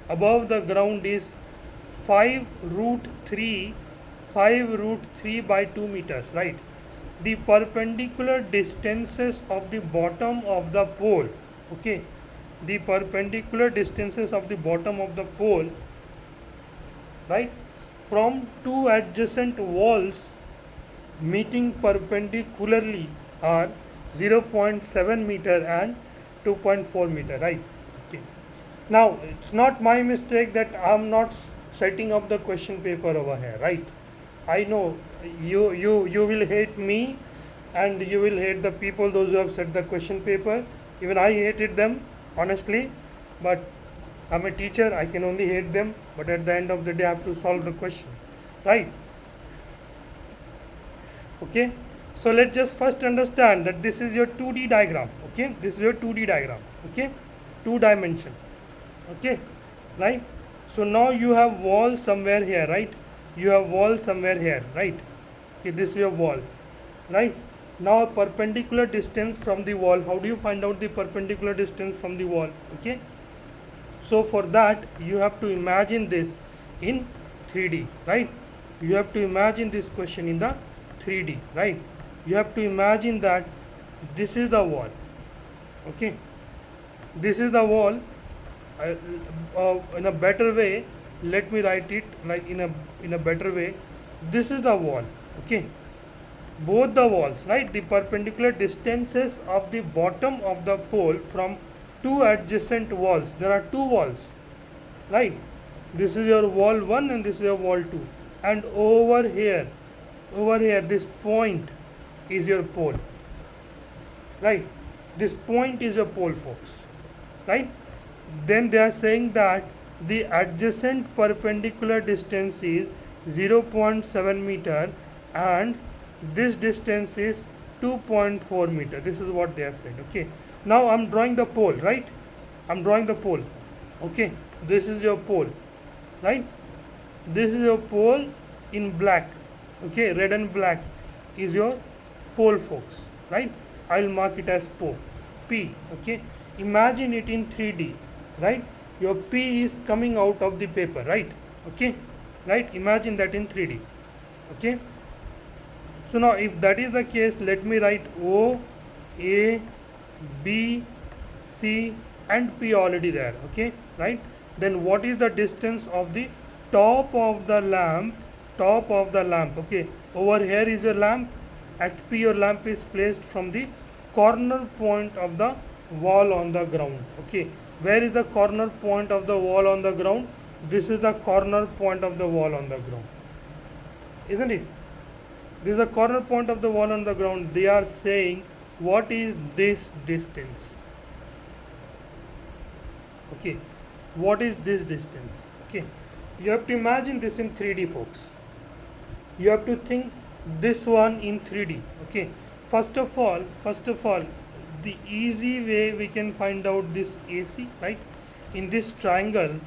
Speaker 1: above the ground is 5 root 3 by 2 meters, right? The perpendicular distances of the bottom of the pole, okay, the perpendicular distances of the bottom of the pole, right, from two adjacent walls meeting perpendicularly are 0.7 meter and 2.4 meter, right? Okay, now it's not my mistake that I'm not setting up the question paper over here, right? I know you will hate me and you will hate the people, those who have set the question paper. Even I hated them, honestly, but I'm a teacher, I can only hate them, but at the end of the day I have to solve the question, right? Okay, so let's just first understand that this is your 2D diagram. Okay, this is your 2D diagram. Okay, 2 dimension. Okay, right? So now you have wall somewhere here, right? You have wall somewhere here, right? Okay, this is your wall, right? Now perpendicular distance from the wall. How do you find out the perpendicular distance from the wall? Okay, so for that you have to imagine this in 3D, right? You have to imagine this question in the 3D, right? You have to imagine that this is the wall. Okay, this is the wall. In a better way, let me write it like in a better way. This is the wall. Okay, both the walls, right? The perpendicular distances of the bottom of the pole from two adjacent walls. There are two walls, right? This is your wall 1 and this is your wall 2, and over here this point is your pole, right? This point is your pole, folks, right? Then they are saying that the adjacent perpendicular distance is 0.7 meter and this distance is 2.4 meter. This is what they have said. Okay, now I'm drawing the pole, right? I'm drawing the pole. Okay, this is your pole, right? This is your pole in black. Okay, red and black is your pole, folks, right? I'll mark it as P. Okay, imagine it in 3D, right? Your P is coming out of the paper, right? Okay, right? Imagine that in 3D. Okay, so now if that is the case, let me write O, A, B, C and P already there. Okay, right? Then what is the distance of the top of the lamp? Okay, over here is your lamp. At P your lamp is placed from the corner point of the wall on the ground. Okay, where is the corner point of the wall on the ground? This is the corner point of the wall on the ground, isn't it? This is the corner point of the wall on the ground. They are saying what is this distance? Okay, what is this distance? Okay, you have to imagine this in 3D, folks. You have to think this one in 3D. Okay, first of all, the easy way we can find out this AC, right? In this triangle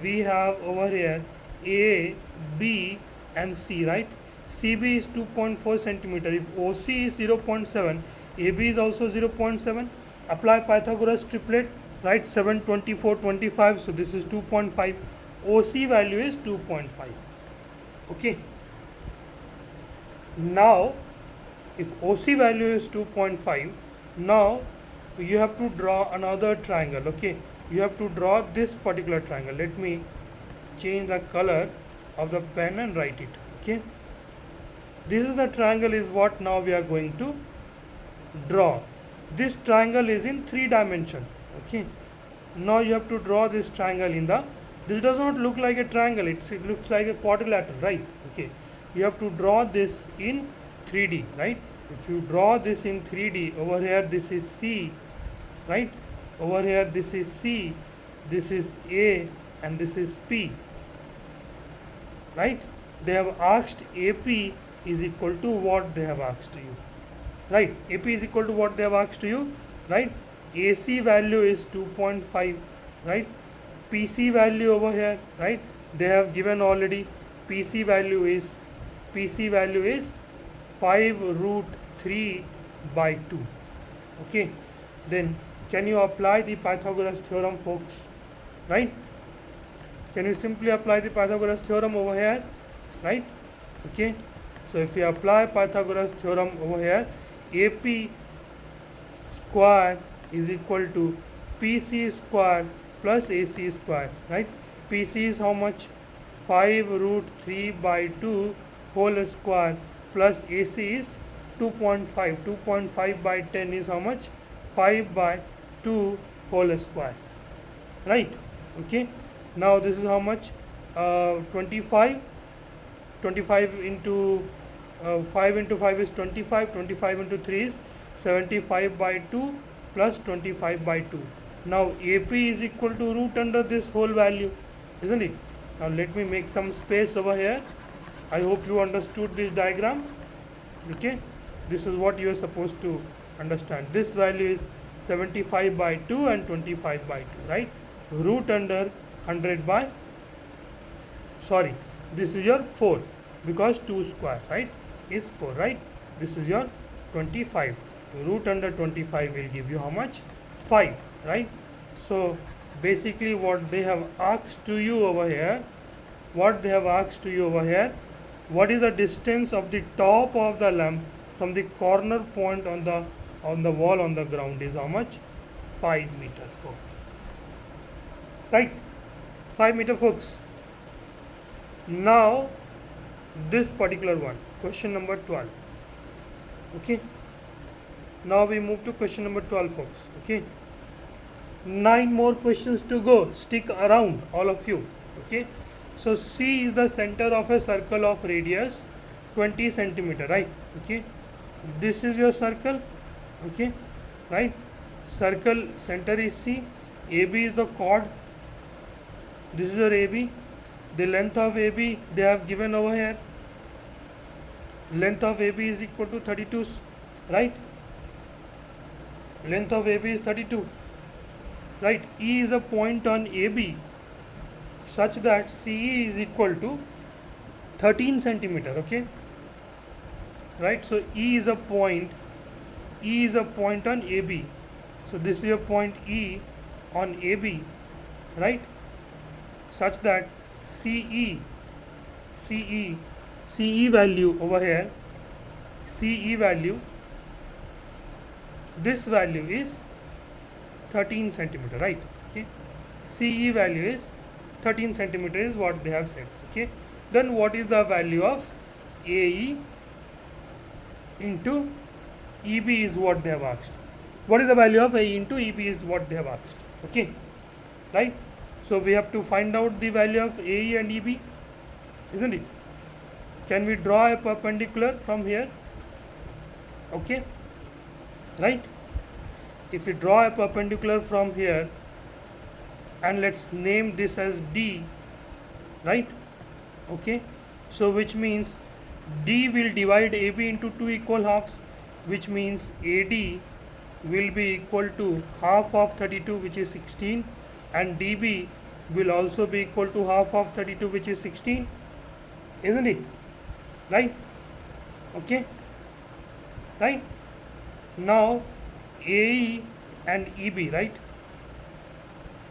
Speaker 1: we have over here A, B and C, right? CB is 2.4 centimeter. If OC is 0.7, AB is also 0.7. Apply Pythagoras triplet, right? 7, 24, 25. So this is 2.5. OC value is 2.5. Okay. Now, if OC value is 2.5, now you have to draw another triangle. Okay, you have to draw this particular triangle. Let me change the color of the pen and write it. Okay, this is the triangle is what now we are going to draw. This triangle is in 3 dimension. Okay, now you have to draw this triangle in the, this does not look like a triangle, it looks like a quadrilateral, right? Okay, you have to draw this in 3D, right? If you draw this in 3D, over here this is C, right? Over here this is C, this is A, and this is P, right? They have asked AP is equal to what they have asked you, right? AP is equal to what they have asked you, right? AC value is 2.5, right? PC value over here, right? They have given already. PC value is 5 root 3 by 2. Okay, then can you apply the Pythagoras theorem, folks? Right? Can you simply apply the Pythagoras theorem over here? Right? Okay, so if you apply Pythagoras theorem over here, AP square is equal to PC square plus AC square, right? PC is how much? 5 root 3 by 2 whole square plus AC is 2.5. 2.5 by 10 is how much? 5 by 2 whole square, right? Okay, now this is how much? 25. 25 into 5 into 5 is 25. 25 into 3 is 75 by 2 plus 25 by 2. Now AP is equal to root under this whole value, isn't it? Now let me make some space over here. I hope you understood this diagram. Okay, this is what you are supposed to understand. This value is 75 by 2 and 25 by 2, right? Root under 100 by, sorry, this is your 4, because 2 square, right, is 4, right? This is your 25. Root under 25 will give you how much? 5, right? So basically what they have asked to you over here, what is the distance of the top of the lamp from the corner point on the wall on the ground is how much? 5 meters, folks. Right? 5 meter, folks. Now this particular one, question number 12. Okay, now we move to question number 12, folks. Okay, 9 more questions to go. Stick around, all of you. Okay, so C is the center of a circle of radius 20 centimeter, right? Okay, this is your circle. Okay, right? Circle center is C. AB is the chord. This is your AB. The length of AB they have given over here. Length of AB is equal to 32, right? Length of AB is 32, right? E is a point on AB such that CE is equal to 13 centimeter, okay? Right? So E is a point on AB. So this is your point E on AB, right? Such that CE value over here, CE value, this value is 13 centimeter, right? Okay, CE value is 13 centimeter is what they have said. Okay, then what is the value of AE into EB is what they have asked. What is the value of AE into EB is what they have asked. Okay, right? So we have to find out the value of AE and EB, isn't it? Can we draw a perpendicular from here? Okay, right? If we draw a perpendicular from here and let's name this as D, right? Okay, so which means D will divide AB into 2 equal halves, which means AD will be equal to half of 32, which is 16, and DB will also be equal to half of 32, which is 16, isn't it? Right? Okay, right? Now AE and EB, right?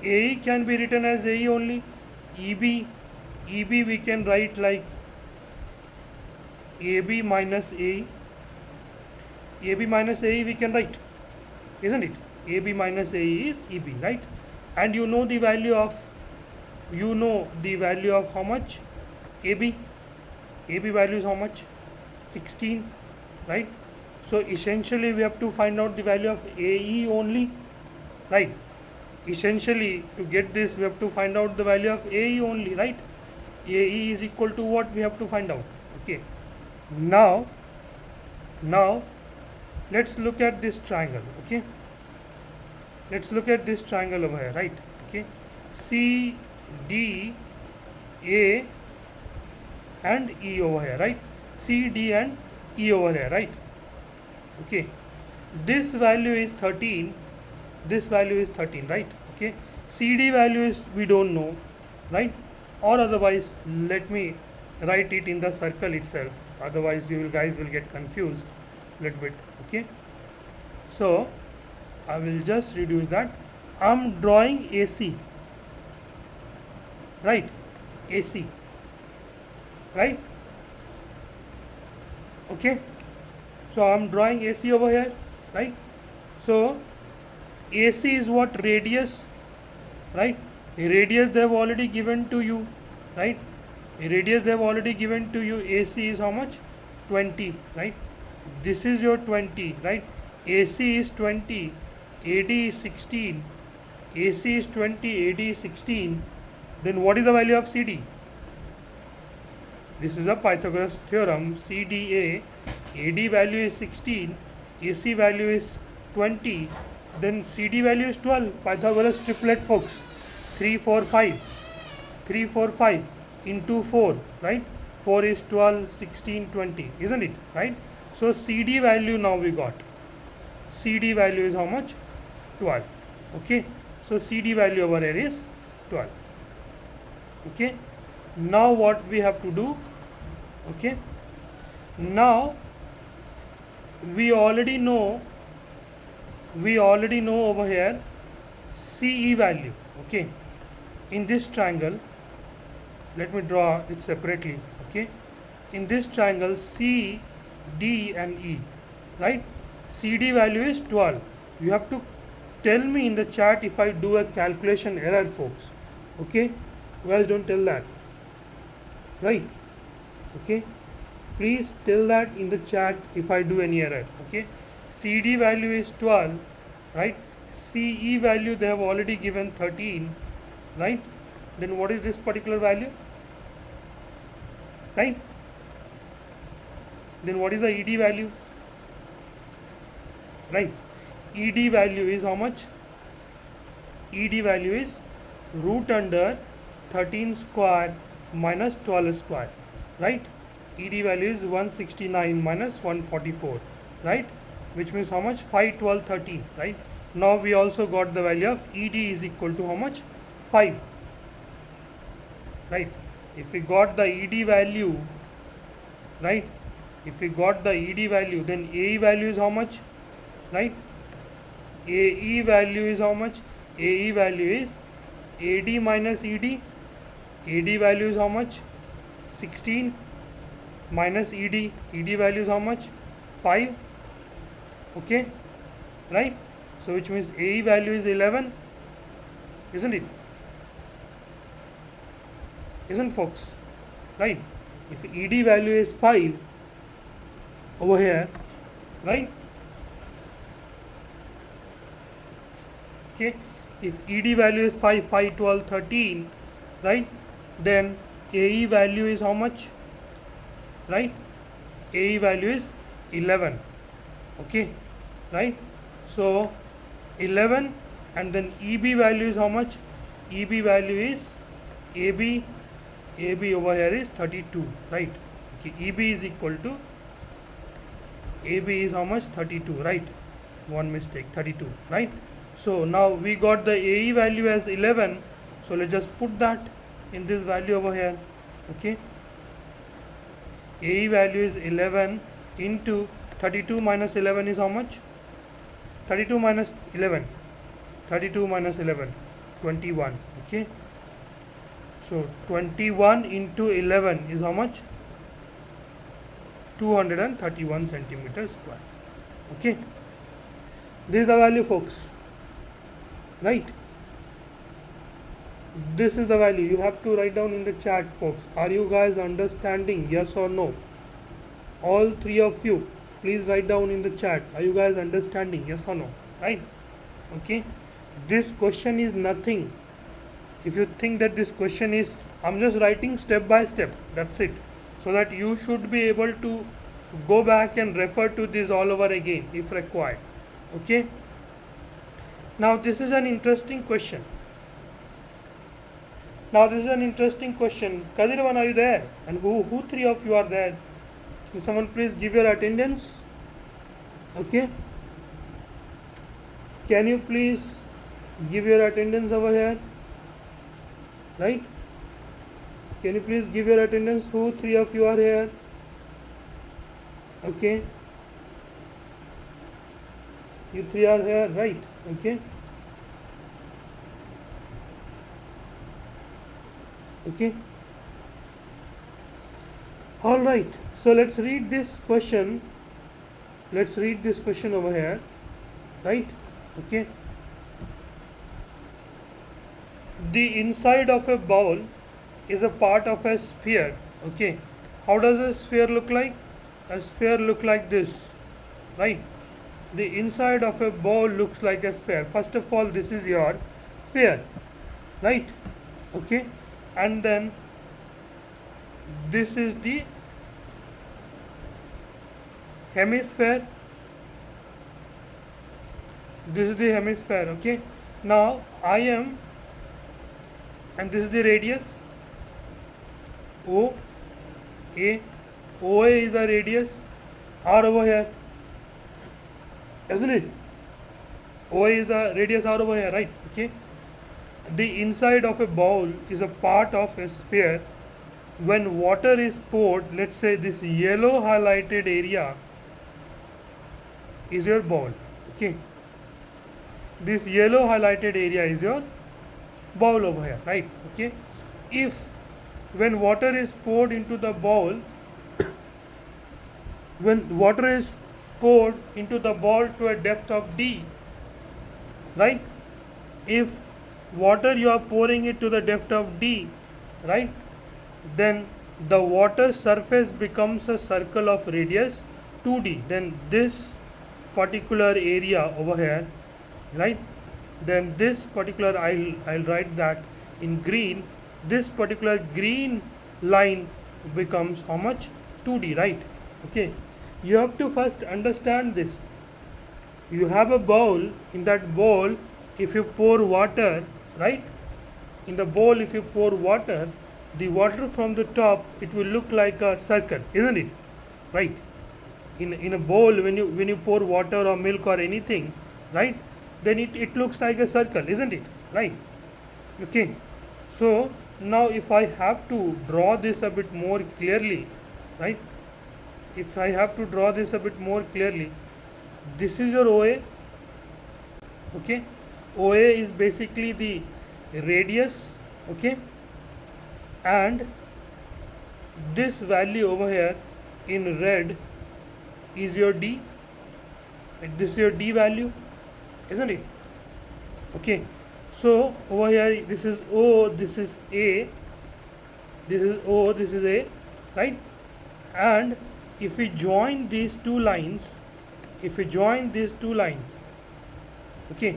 Speaker 1: AE can be written as AE only. EB we can write like AB minus AE. AB minus AE we can write, isn't it? AB minus AE is EB, right? And you know the value of how much? AB value is how much? 16, right? So essentially we have to find out the value of AE only, right? essentially to get this we have to find out the value of AE only, right? AE is equal to what we have to find out. Okay, now let's look at this triangle. Okay, let's look at this triangle over here, right? Okay, C D A and E over here, right? C D and E over here, right? Okay, this value is 13, this value is 13, right? Okay, CD value is we don't know, right? Or otherwise let me write it in the circle itself, otherwise you guys will get confused a little bit. Okay, so I will just reduce that. I'm drawing AC, right? AC, right? Okay, so I'm drawing AC over here, right? So AC is what? Radius, right? Radius they have already given to you, right? Radius they have already given to you. AC is how much? 20, right? This is your 20, right? AC is 20, AD is 16, AC is 20, AD is 16. Then what is the value of CD? This is a Pythagoras theorem. CDA, AD value is 16, AC value is 20, then CD value is 12. Pythagoras triplet, folks. 3, 4, 5. 3, 4, 5 into 4, right? 4 is 12, 16, 20, isn't it? Right? So CD value now we got. CD value is how much? 12. Okay. So CD value over here is 12. Okay. Now what we have to do? Okay. Now we already know over here CE value. Okay, in this triangle, let me draw it separately. Okay, in this triangle C, D and E, right? CD value is 12. You have to tell me in the chat if I do a calculation error, folks. Okay, well, don't tell that, right? Okay, please tell that in the chat if I do any error. Okay, CD value is 12, right? CE value they have already given 13, right? Then what is this particular value, right? Then what is the ED value, right? ED value is how much? ED value is root under 13 square minus 12 square, right? ED value is 169 minus 144, right? Which means how much? 5, 12, 13, right? Now we also got the value of ED is equal to how much? 5, right? If we got the ED value, right? If we got the ED value, then AE value is how much, right? AE value is how much? AE value is AD minus ED. AD value is how much? 16 minus ED. ED value is how much? 5. Okay, right? So which means AE value is 11, isn't it? Isn't, folks? Right? If ED value is 5 over here, right? Okay, if ED value is 5, 5, 12, 13, right? Then AE value is how much, right? AE value is 11. Okay, right? So 11, and then EB value is how much? EB value is AB over here is 32, right? Okay, EB is equal to AB is how much? 32, right? One mistake, 32, right? So now we got the AE value as 11, so let's just put that in this value over here. Okay, AE value is 11 into 32 minus 11 is how much? 32 minus 11, 32 minus 11, 21. Okay, so 21 into 11 is how much? 231 centimeters square. Okay, this is the value, folks, right? This is the value. You have to write down in the chat, folks. Are you guys understanding? Yes or no? All three of you, please write down in the chat. Are you guys understanding? Yes or no? Right? Okay. this question is nothing. If you think that this question is, I'm just writing step by step, that's it, so that you should be able to go back and refer to this all over again if required. Okay, now this is an interesting question. Kadirvan, are you there? And who three of you are there? Can someone please give your attendance? Okay, can you please give your attendance over here? Right? Can you please give your attendance? Who three of you are here? Okay, you three are here, right? Okay. Okay. All right. So let's read this question. Over here, right? Okay. The inside of a bowl is a part of a sphere. Okay. How does a sphere look like? A sphere look like this, right? The inside of a bowl looks like a sphere. First of all, this is your sphere, right? Okay. And then this is the hemisphere. Okay. Now I am, and this is the radius O A. OA is the radius. R over here, isn't it? OA is the radius R over here, right? Okay. The inside of a bowl is a part of a sphere. When water is poured, let's say this yellow highlighted area is your bowl. Okay. This yellow highlighted area is your bowl over here, right? Okay. If when water is poured into the bowl, to a depth of D, right? If water you are pouring it to the depth of D, right, then the water surface becomes a circle of radius 2D. Then this particular area over here, right, then this particular, I'll write that in green, this particular green line becomes how much? 2D, right? Okay, you have to first understand this. You have a bowl. In that bowl, if you pour water, right, in the bowl, if you pour water, the water from the top, it will look like a circle, isn't it? Right? In a bowl, when you pour water or milk or anything, right, then it looks like a circle, isn't it? Right? Okay. So now if I have to draw this a bit more clearly, right, this is your OA. Okay, OA is basically the radius. Okay, and this value over here in red is your D. This is your D value, isn't it? Okay, so over here this is O, this is A, this is O, this is A, right? And if we join these two lines, okay,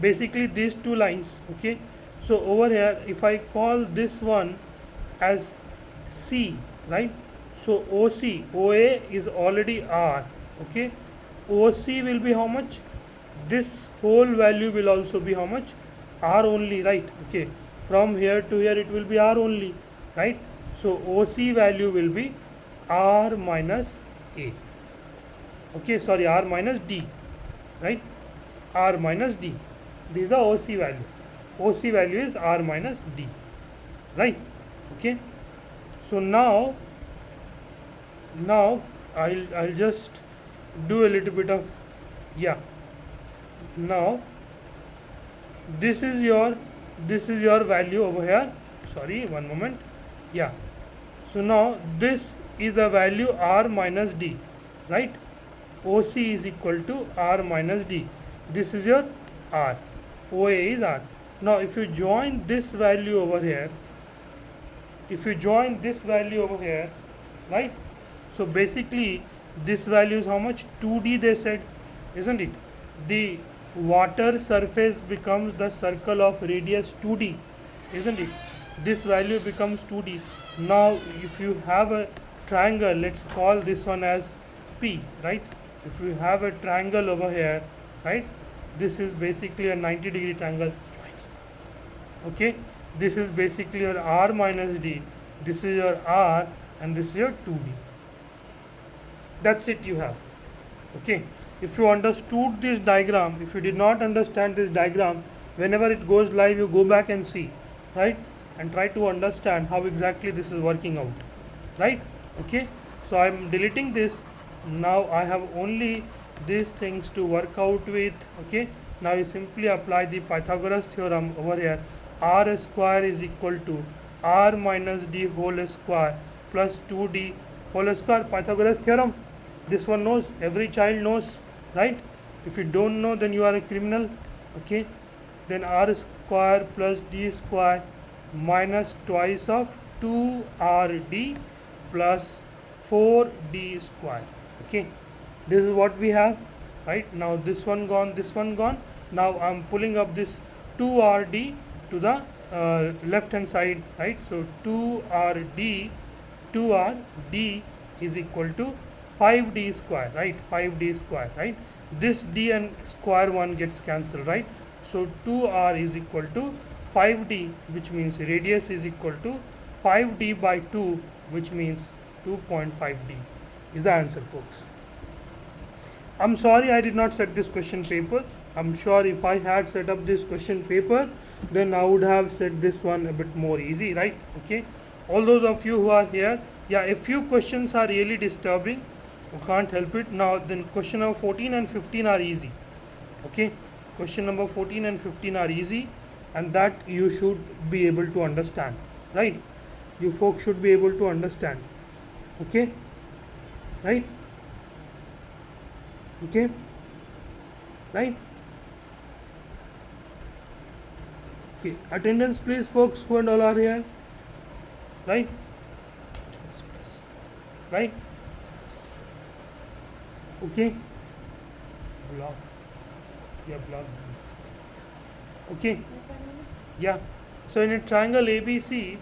Speaker 1: basically these two lines, okay, so over here if I call this one as C, right, so OC, OA is already R, okay, OC will be how much? This whole value will also be how much? R only, right? Okay, from here to here it will be R only, right? So OC value will be R minus A. Okay, sorry, R minus D, right? R minus D. This is the OC value. OC value is R minus D, right? Okay. So now I'll just do a little bit of, yeah. Now this is your value over here. Sorry, one moment. Yeah. So now this is the value R minus D, right? OC is equal to R minus D. This is your R. OA is R. Now if you join this value over here, right? So basically this value is how much? 2D they said, isn't it? The water surface becomes the circle of radius 2d, isn't it? This value becomes 2d. Now if you have a triangle, let's call this one as P, right? If you have a triangle over here, right, this is basically a 90-degree triangle, okay? This is basically your R minus D, this is your R, and this is your 2D. That's it you have, okay? If you understood this diagram, if you did not understand this diagram, whenever it goes live, you go back and see, right, and try to understand how exactly this is working out, right? Okay, so I am deleting this. Now I have only these things to work out with, okay? Now you simply apply the Pythagoras theorem over here. R square is equal to R minus D whole square plus 2D whole square. Pythagoras theorem, this one knows, every child knows, right? If you don't know, then you are a criminal, okay? Then R square plus D square minus twice of 2RD plus 4D square, okay? This is what we have, right? Now this one gone, this one gone. Now I am pulling up this 2RD to the left hand side, right? So 2RD is equal to 5D square, right? 5D square, right? This D and square 1 gets cancelled, right? So 2R is equal to 5D, which means radius is equal to 5D by 2, which means 2.5D is the answer, folks. I'm sorry I did not set this question paper. I'm sure if I had set up this question paper, then I would have set this one a bit more easy, right? Okay, all those of you who are here, yeah, a few questions are really disturbing, you can't help it. Now then question number 14 and 15 are easy, okay? Question number 14 and 15 are easy, and that you should be able to understand, right? You folks should be able to understand, okay, right? Okay, right? Okay, attendance please, folks, who and all are here, right? Right? Okay, block, yeah, block, okay, yeah. So in a triangle ABC,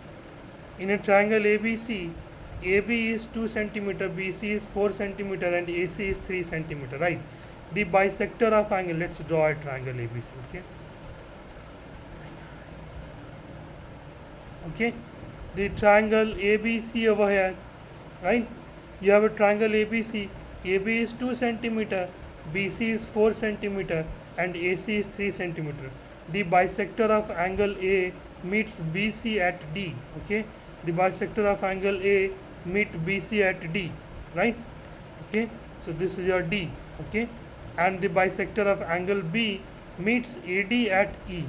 Speaker 1: AB is 2 centimeter, BC is 4 centimeter, and AC is 3 centimeter, right? The bisector of angle, let's draw a triangle ABC, okay? Okay, the triangle ABC over here, right? You have a triangle ABC, AB is 2 centimeter, BC is 4 centimeter, and AC is 3 centimeter. The bisector of angle A meets BC at D, okay? The bisector of angle A meet BC at D, right? Okay, so this is your D, okay? And the bisector of angle B meets AD at E,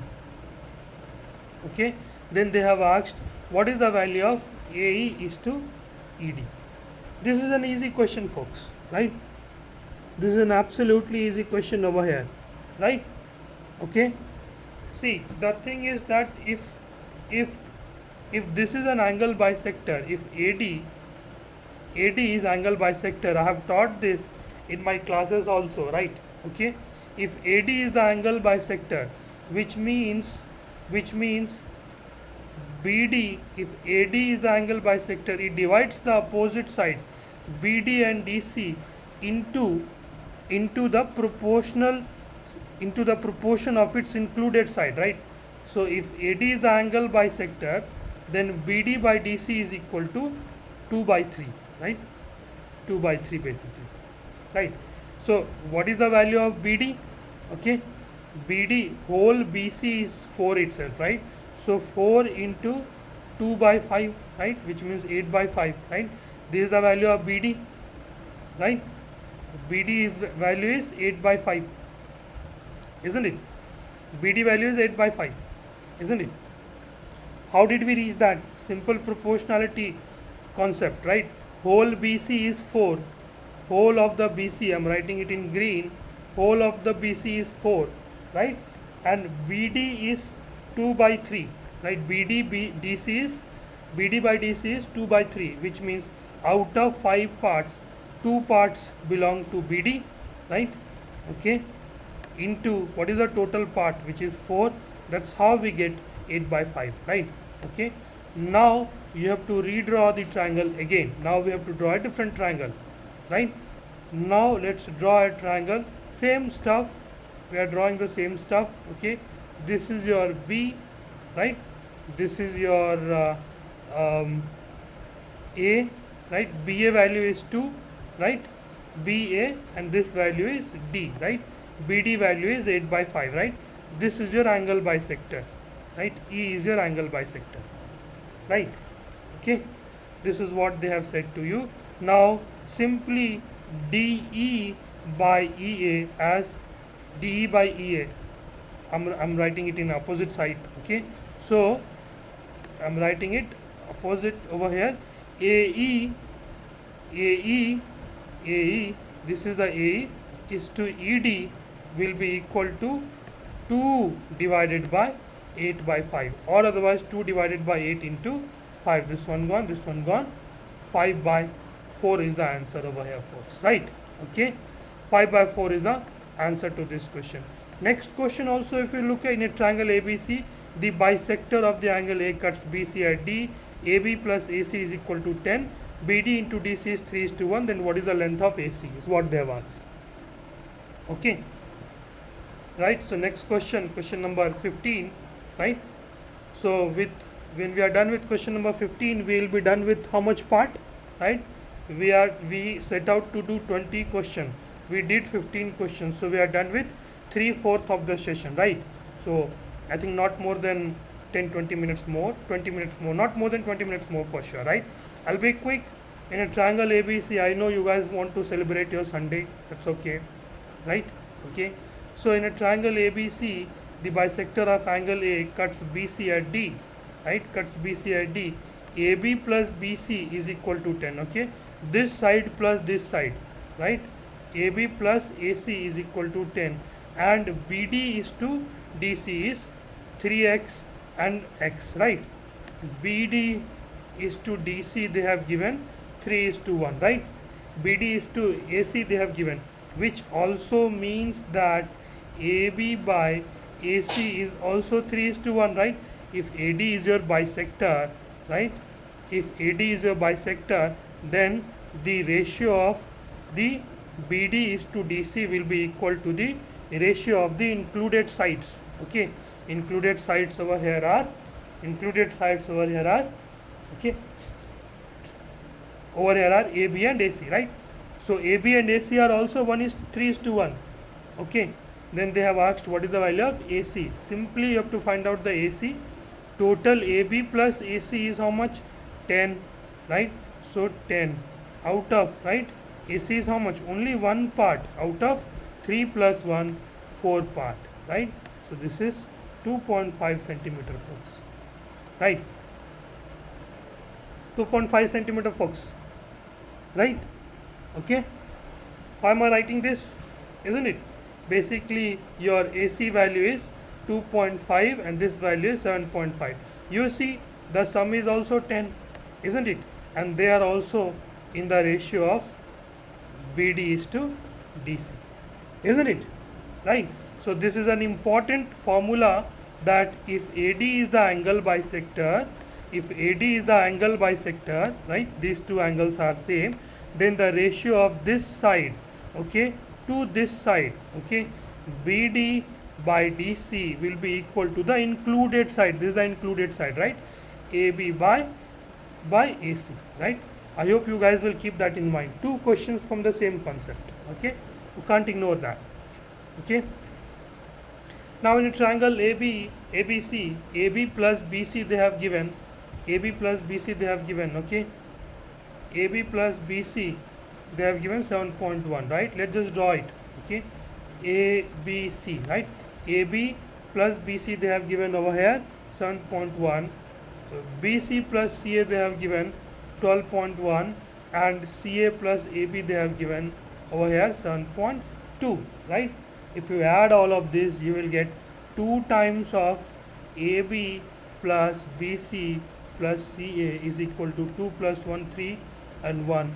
Speaker 1: okay? Then they have asked what is the value of AE is to ED. This is an easy question, folks, right? This is an absolutely easy question over here, right? Okay, see, the thing is that if this is an angle bisector, if AD is angle bisector, I have taught this in my classes also, right? Okay, if AD is the angle bisector, which means BD, if AD is the angle bisector, it divides the opposite sides BD and DC into the proportion of its included side, right? So if AD is the angle bisector, then BD by DC is equal to 2 by 3, right? 2 by 3 basically, right? So what is the value of BD? Okay, BD whole BC is 4 itself, right? So 4 into 2 by 5, right, which means 8 by 5, right? This is the value of BD, right? BD value is 8 by 5, isn't it? BD value is 8 by 5, isn't it? How did we reach that? Simple proportionality concept, right? Whole BC is 4, whole of the BC, I am writing it in green, whole of the BC is 4, right? And BD is 2 by 3, right? BD by DC is 2 by 3, which means out of 5 parts, 2 parts belong to BD, right? Okay, into what is the total part, which is 4. That's how we get 8 by 5, right? Okay, now you have to redraw the triangle again. Now we have to draw a different triangle, right? Now let's draw a triangle, same stuff, we are drawing the same stuff. Okay, this is your B, right? This is your A, right? BA value is 2, right? BA, and this value is D, right? BD value is 8 by 5, right? This is your angle bisector, right? E is your angle bisector, right? Okay, this is what they have said to you. Now simply DE by EA as DE by EA, I'm writing it in opposite side. Okay, so I'm writing it opposite over here. AE, this is the AE, is to ED will be equal to 2 divided by 8 by 5, or otherwise 2 divided by 8 into 5. This one gone, this one gone. 5 by 4 is the answer over here, folks, right? Okay, 5 by 4 is the answer to this question. Next question also, if you look at in a triangle ABC, the bisector of the angle A cuts BC at D. AB plus AC is equal to 10. BD into DC is 3:1. Then what is the length of AC is what they have asked. Okay, right? So next question, question number 15, right? So when we are done with question number 15, we will be done with how much part, right? We set out to do 20 questions. We did 15 questions, so we are done with 3/4 of the session, right? So I think not more than 10-20 minutes more, 20 minutes more, not more than 20 minutes more for sure, right? I'll be quick. In a triangle ABC, I know you guys want to celebrate your Sunday, that's okay, right? Okay, so in a triangle ABC, the bisector of angle A cuts BC at D, right? Cuts BC at D. AB plus BC is equal to 10. Okay, this side plus this side, right? AB plus AC is equal to 10, and BD is to DC is 3x and x, right? BD is to DC, they have given 3:1, right? BD is to AC, they have given, which also means that AB by AC is also 3:1, right? If AD is your bisector, right? If AD is your bisector, then the ratio of the BD is to DC will be equal to the ratio of the included sides. Okay, included sides over here are okay, over here are AB and AC, right? So AB and AC are also 3:1. Okay, then they have asked what is the value of AC. Simply you have to find out the AC. Total AB plus AC is how much? 10, right? So 10 out of, right, AC is how much? Only one part out of 3 plus 1, 4 part, right? So this is 2.5 centimeter, folks, right? 2.5 centimeter, folks, right? Okay, why am I writing this? Isn't it? Basically your AC value is 2.5 and this value is 7.5. You see the sum is also 10, isn't it? And they are also in the ratio of BD is to DC, isn't it? Right? So this is an important formula, that if AD is the angle bisector, right, these two angles are same, then the ratio of this side, okay, to this side, okay, BD by DC will be equal to the included side. This is the included side, right? AB by AC, right? I hope you guys will keep that in mind. Two questions from the same concept, okay? You can't ignore that, okay? Now in a triangle ABC, AB plus BC they have given, okay? AB plus BC they have given 7.1, right? Let's just draw it, okay? ABC, right? AB plus BC they have given over here 7.1, BC plus CA they have given 12.1, and CA plus AB they have given over here 7.2, right? If you add all of this, you will get 2 times of AB plus BC plus CA is equal to 2 plus 1, 3, and 1,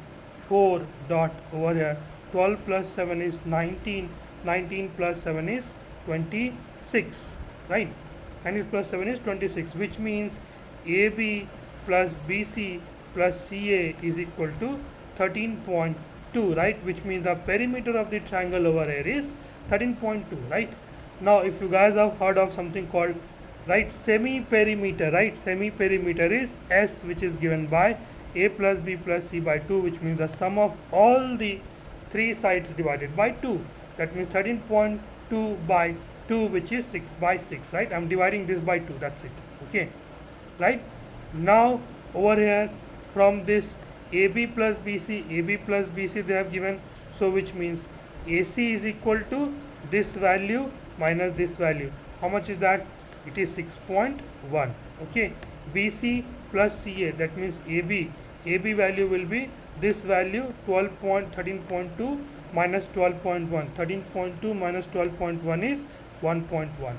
Speaker 1: 4 dot over here. 12 plus 7 is 19 19 plus 7 is 26, right? 19 plus 7 is 26, which means AB plus BC plus CA is equal to 13.2, right? Which means the perimeter of the triangle over here is 13.2, right? Now if you guys have heard of something called, right, semi perimeter, right? Semi perimeter is S, which is given by A plus B plus C by 2, which means the sum of all the three sides divided by 2. That means 13.2 by 2, which is 6 by 6, right? I'm dividing this by 2, that's it, okay, right? Now over here, from this AB plus BC they have given, so which means AC is equal to this value minus this value. How much is that? It is 6.1, okay. BC plus CA, that means AB value will be this value, 13.2 minus 12.1. 13.2 minus 12.1 is 1.1,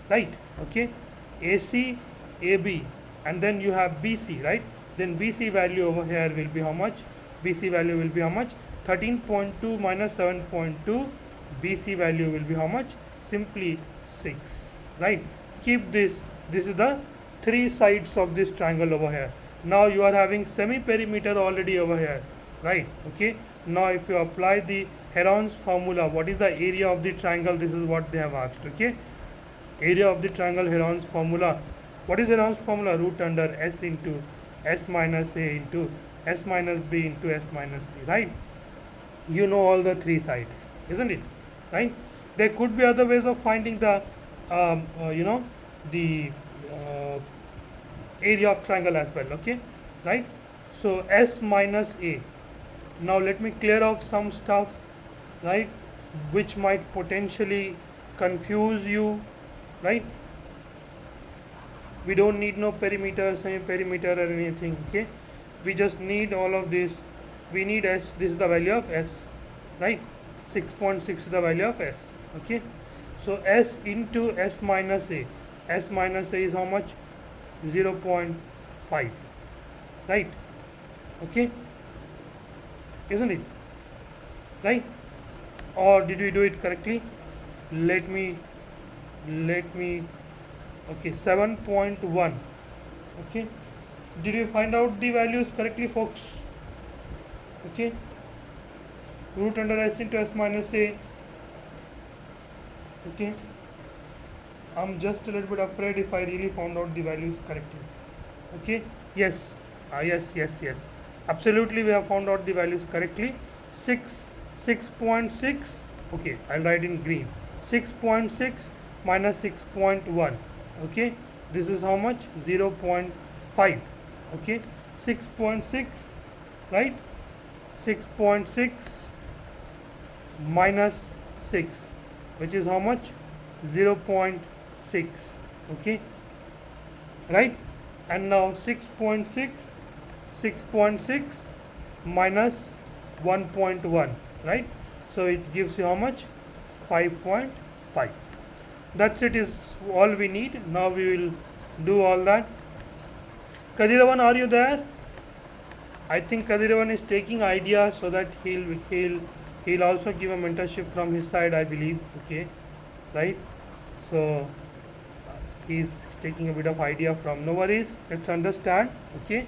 Speaker 1: right? Okay. AC, AB, and then you have BC, right? Then BC value over here will be how much? BC value will be how much? 13.2 minus 7.2. BC value will be how much? Simply 6, right? Keep this. This is the three sides of this triangle over here. Now you are having semi perimeter already over here, right? Okay. Now if you apply the Heron's formula, what is the area of the triangle? This is what they have asked, okay. Area of the triangle, Heron's formula. What is Heron's formula? Root under S into S minus A into S minus B into S minus C, right? You know all the three sides, isn't it? Right? There could be other ways of finding the the area of triangle as well, okay, right? So S minus A. Now let me clear off some stuff, right, which might potentially confuse you, right? We don't need no perimeter, semi perimeter or anything, okay. We just need all of this. We need S. This is the value of S, right? 6.6 is the value of S, okay. So S into S minus A. S minus A is how much? 0.5, right? Okay, isn't it? Right? Or did we do it correctly? Let me okay, 7.1. Okay, did you find out the values correctly, folks? Okay, root under S into S minus A. Okay, I'm just a little bit afraid if I really found out the values correctly. Okay, yes, yes, absolutely, we have found out the values correctly. 6.6. Okay, I'll write in green. 6.6 minus 6.1. Okay, this is how much? 0.5. Okay, 6.6, right? 6.6 minus 6, which is how much? 0.6. Okay, right? And now 6.6 minus 1.1, right? So it gives you how much? 5.5. That's it, is all we need. Now we will do all that. Kadiravan, are you there? I think Kadiravan is taking idea so that he'll also give a mentorship from his side, I believe. Okay, right? So he's taking a bit of idea from. No worries, let's understand. Okay,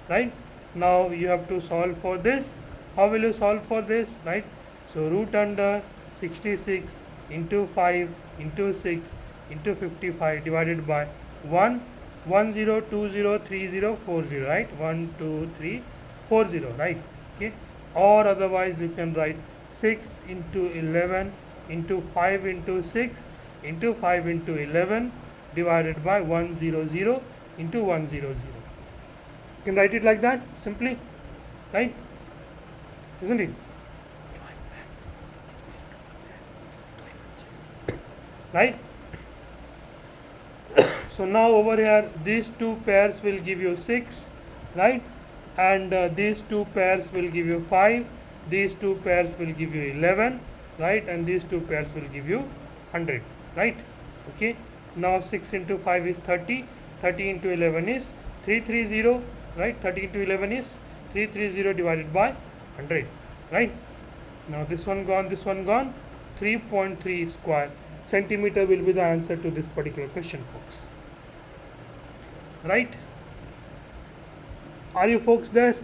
Speaker 1: right? Now you have to solve for this. How will you solve for this, right? So root under 66 into 5 into 6 into 55 divided by 1, 1 0 2 0 3 0 4 0, right? 1 2 3 4 0, right? Okay, or otherwise you can write 6 into 11 into 5 into 6 into 5 into 11 divided by 100 into 100. You can write it like that simply, right? Isn't it? Right? So now over here these two pairs will give you 6, right? And these two pairs will give you 5, these two pairs will give you 11, right? And these two pairs will give you 100, right? Okay, now 6 into 5 is 30, 30 into 11 is 330, right? 30 into 11 is 330 divided by 100, right? Now this one gone, 3.3 square centimeter will be the answer to this particular question, folks. Right? Are you folks there?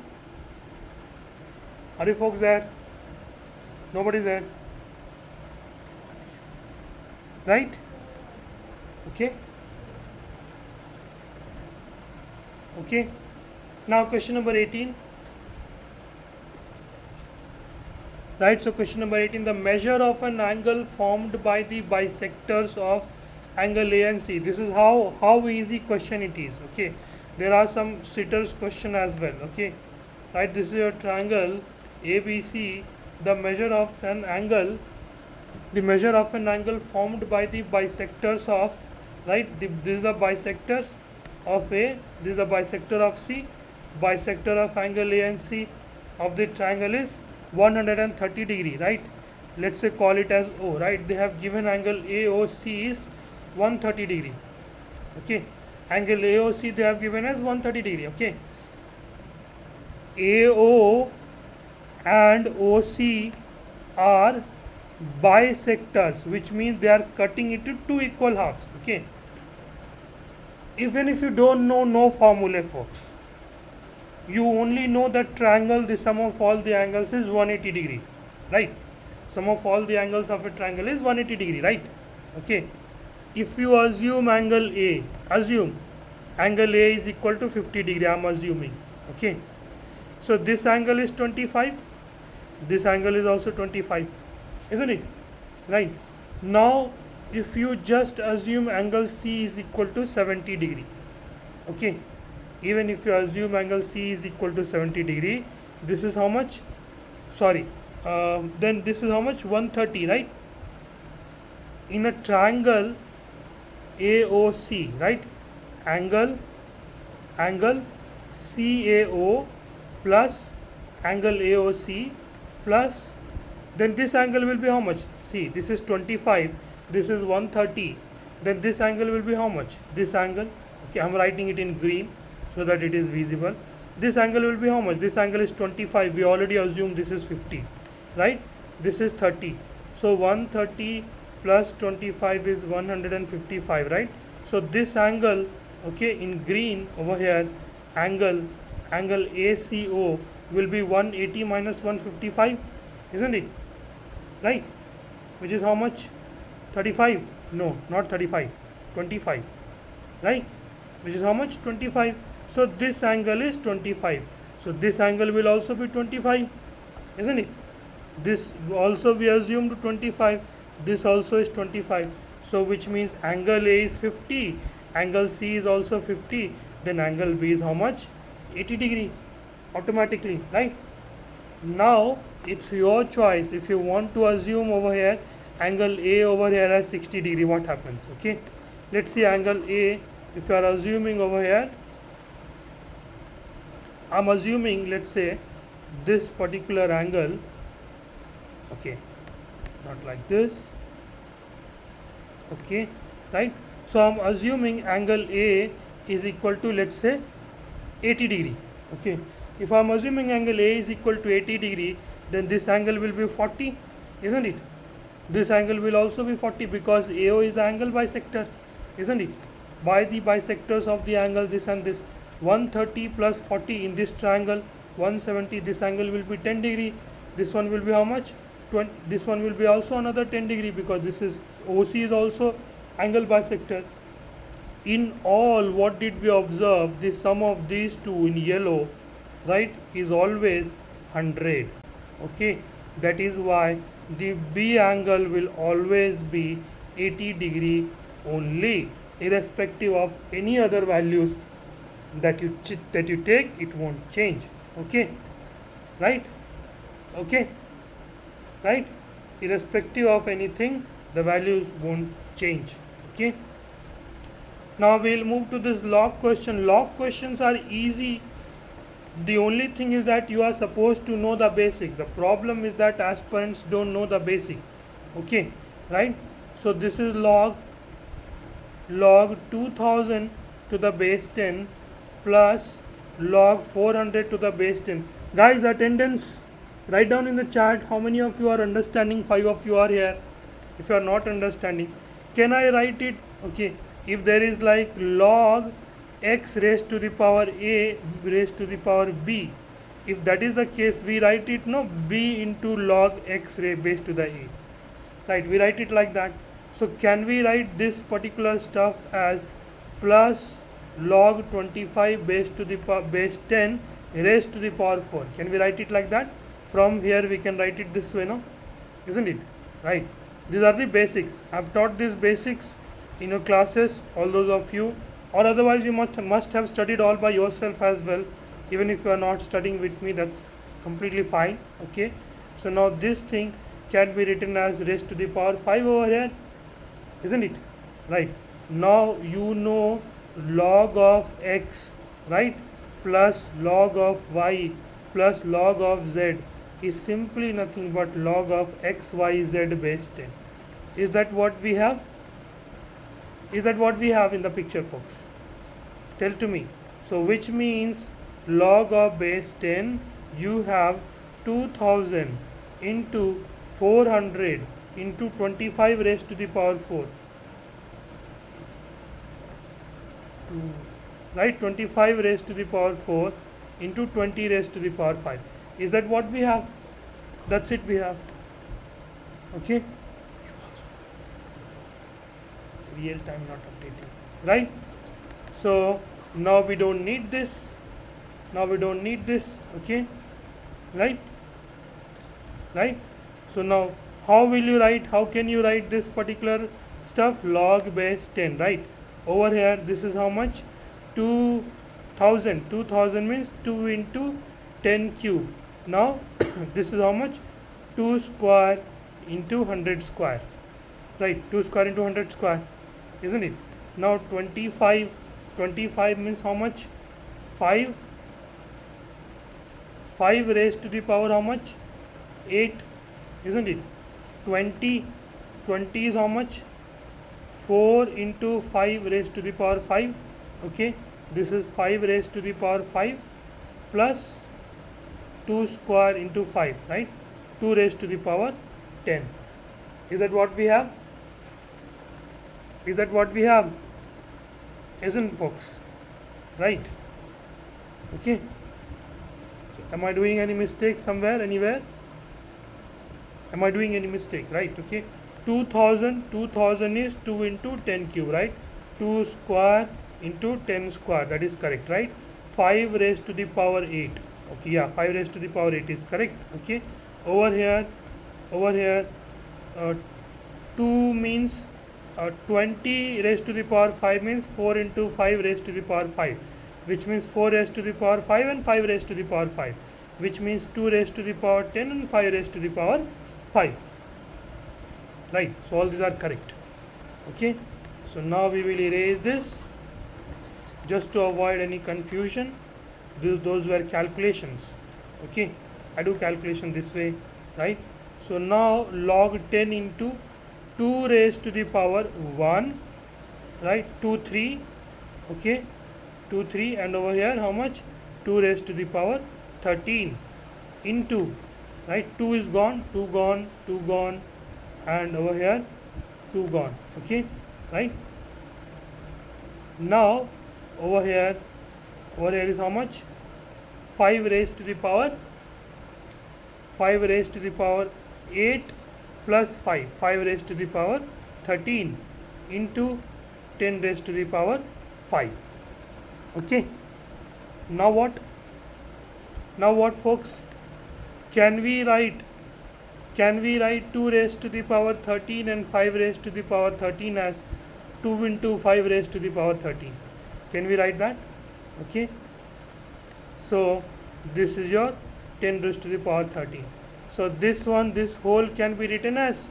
Speaker 1: Are you folks there? Nobody's there. Right? Okay. Okay. Now question number 18. Right, so question number 18, the measure of an angle formed by the bisectors of angle A and C. This is how easy question it is. Okay, there are some sitters question as well. Okay, right, this is a triangle ABC. The measure of an angle, formed by the bisectors of, right, this is the bisectors of A, this is the bisector of C, bisector of angle A and C of the triangle is 130 degree, right? Let's say call it as O, right? They have given angle AOC is 130 degree. Okay, angle AOC they have given as 130 degree. Okay, AO and OC are bisectors, which means they are cutting it into two equal halves. Okay, even if you don't know no formula, folks, you only know that triangle, the sum of all the angles is 180 degree, right? Sum of all the angles of a triangle is 180 degree, right? Okay, if you assume angle A, assume angle A is equal to 50 degree, I am assuming. Okay, so this angle is 25, this angle is also 25, isn't it? Right, now if you just assume angle C is equal to 70 degree, okay, even if you assume angle C is equal to 70 degree, this is how much? Sorry, then this is how much? 130, right? In a triangle AOC, right? Angle CAO plus angle AOC plus, then this angle will be how much? See, this is 25, this is 130, then this angle will be how much? This angle, okay, I am writing it in green so that it is visible. This angle will be how much? This angle is 25, we already assumed this is 50, right? This is 30, so 130 plus 25 is 155, right? So this angle, okay, in green over here, angle ACO will be 180 minus 155, isn't it? Right, which is how much? 35, no, not 35, 25, right, which is how much? 25. So this angle is 25, so this angle will also be 25, isn't it? This also we assumed 25, this also is 25, so which means angle A is 50, angle C is also 50, then angle B is how much? 80 degree automatically, right? Now it's your choice. If you want to assume over here angle A over here as 60 degree, what happens? Okay, let's see angle A. If you are assuming over here, I am assuming, let's say, this particular angle, okay, not like this, okay, right? So I am assuming angle A is equal to, let's say, 80 degree. Okay, if I am assuming angle A is equal to 80 degree, then this angle will be 40, isn't it? This angle will also be 40 because AO is the angle bisector, isn't it? By the bisectors of the angle this and this, 130 plus 40 in this triangle 170, this angle will be 10 degree, this one will be how much? 20, this one will be also another 10 degree because this is OC is also angle bisector. In all, what did we observe? The sum of these two in yellow, right, is always 100. Okay, that is why the B angle will always be 80 degree only, irrespective of any other values that you take, it won't change. Okay, right? Okay, right, irrespective of anything, the values won't change. Okay, now we'll move to this log question. Log questions are easy. The only thing is that you are supposed to know the basic. The problem is that aspirants don't know the basic. Okay, right? So this is log 2000 to the base 10 plus log 400 to the base 10. Guys, attendance, write down in the chat how many of you are understanding. 5 of you are here. if you are not understanding, can I write it? Okay, if there is like log x raised to the power a raised to the power b, if that is the case, we write it no b into log x raised to the a, right? We write it like that. So can we write this particular stuff as plus log 25 base 10 raised to the power 4? Can we write it like that? From here we can write it this way, no? Isn't it? Right? These are the basics. I have taught these basics in your classes, all those of you, or otherwise you must have studied all by yourself as well. Even if you are not studying with me, that's completely fine. Okay, so now this thing can be written as raised to the power 5 over here, isn't it? Right, now you know log of x, right, plus log of y plus log of z is simply nothing but log of x, y, z base 10. Is that what we have? Is that what we have in the picture, folks? Tell to me. So which means log of base 10, you have 2000 into 400 into 25 raised to the power 4. Right, 25 raised to the power 4 into 20 raised to the power 5. Is that what we have? That's it we have. Okay, real time not updating, right? So now we don't need this, okay, right? So now how can you write this particular stuff? Log base 10, right? Over here this is how much? 2000 means 2 into 10 cube. Now this is how much? 2 square into 100 square, right? 2 square into 100 square, isn't it? Now 25 means how much? 5 raised to the power how much? 8, isn't it? 20 is how much? 4 into 5 raised to the power 5. Okay, this is 5 raised to the power 5 plus 2 square into 5, right? 2 raised to the power 10. Is that what we have? Is that what we have? Isn't, folks? Right? Okay. So am I doing any mistake somewhere, anywhere? Am I doing any mistake? Right? Okay. 2000 is 2 into 10 cube, right? 2 square into 10 square, that is correct, right? 5 raised to the power 8. Okay, yeah, 5 raised to the power 8 is correct. Okay, over here 2 means 20 raised to the power 5 means 4 into 5 raised to the power 5, which means 4 raised to the power 5 and 5 raised to the power 5, which means 2 raised to the power 10 and 5 raised to the power 5, right? So all these are correct. Okay, so now we will erase this just to avoid any confusion. Those were calculations. Okay, I do calculation this way, right? So now log 10 into 2 raised to the power 1, right? 2 3, okay, 2 3, and over here how much? 2 raised to the power 13 into, right? 2 is gone, 2 gone, 2 gone, and over here 2 gone. Okay, right? Now over here is how much? 5 raised to the power 8 plus 5 raised to the power 13 into 10 raised to the power 5. Okay, now what folks? Can we write 2 raised to the power 13 and 5 raised to the power 13 as 2 into 5 raised to the power 13? Can we write that? Okay, so this is your 10 raised to the power 13. So this whole can be written as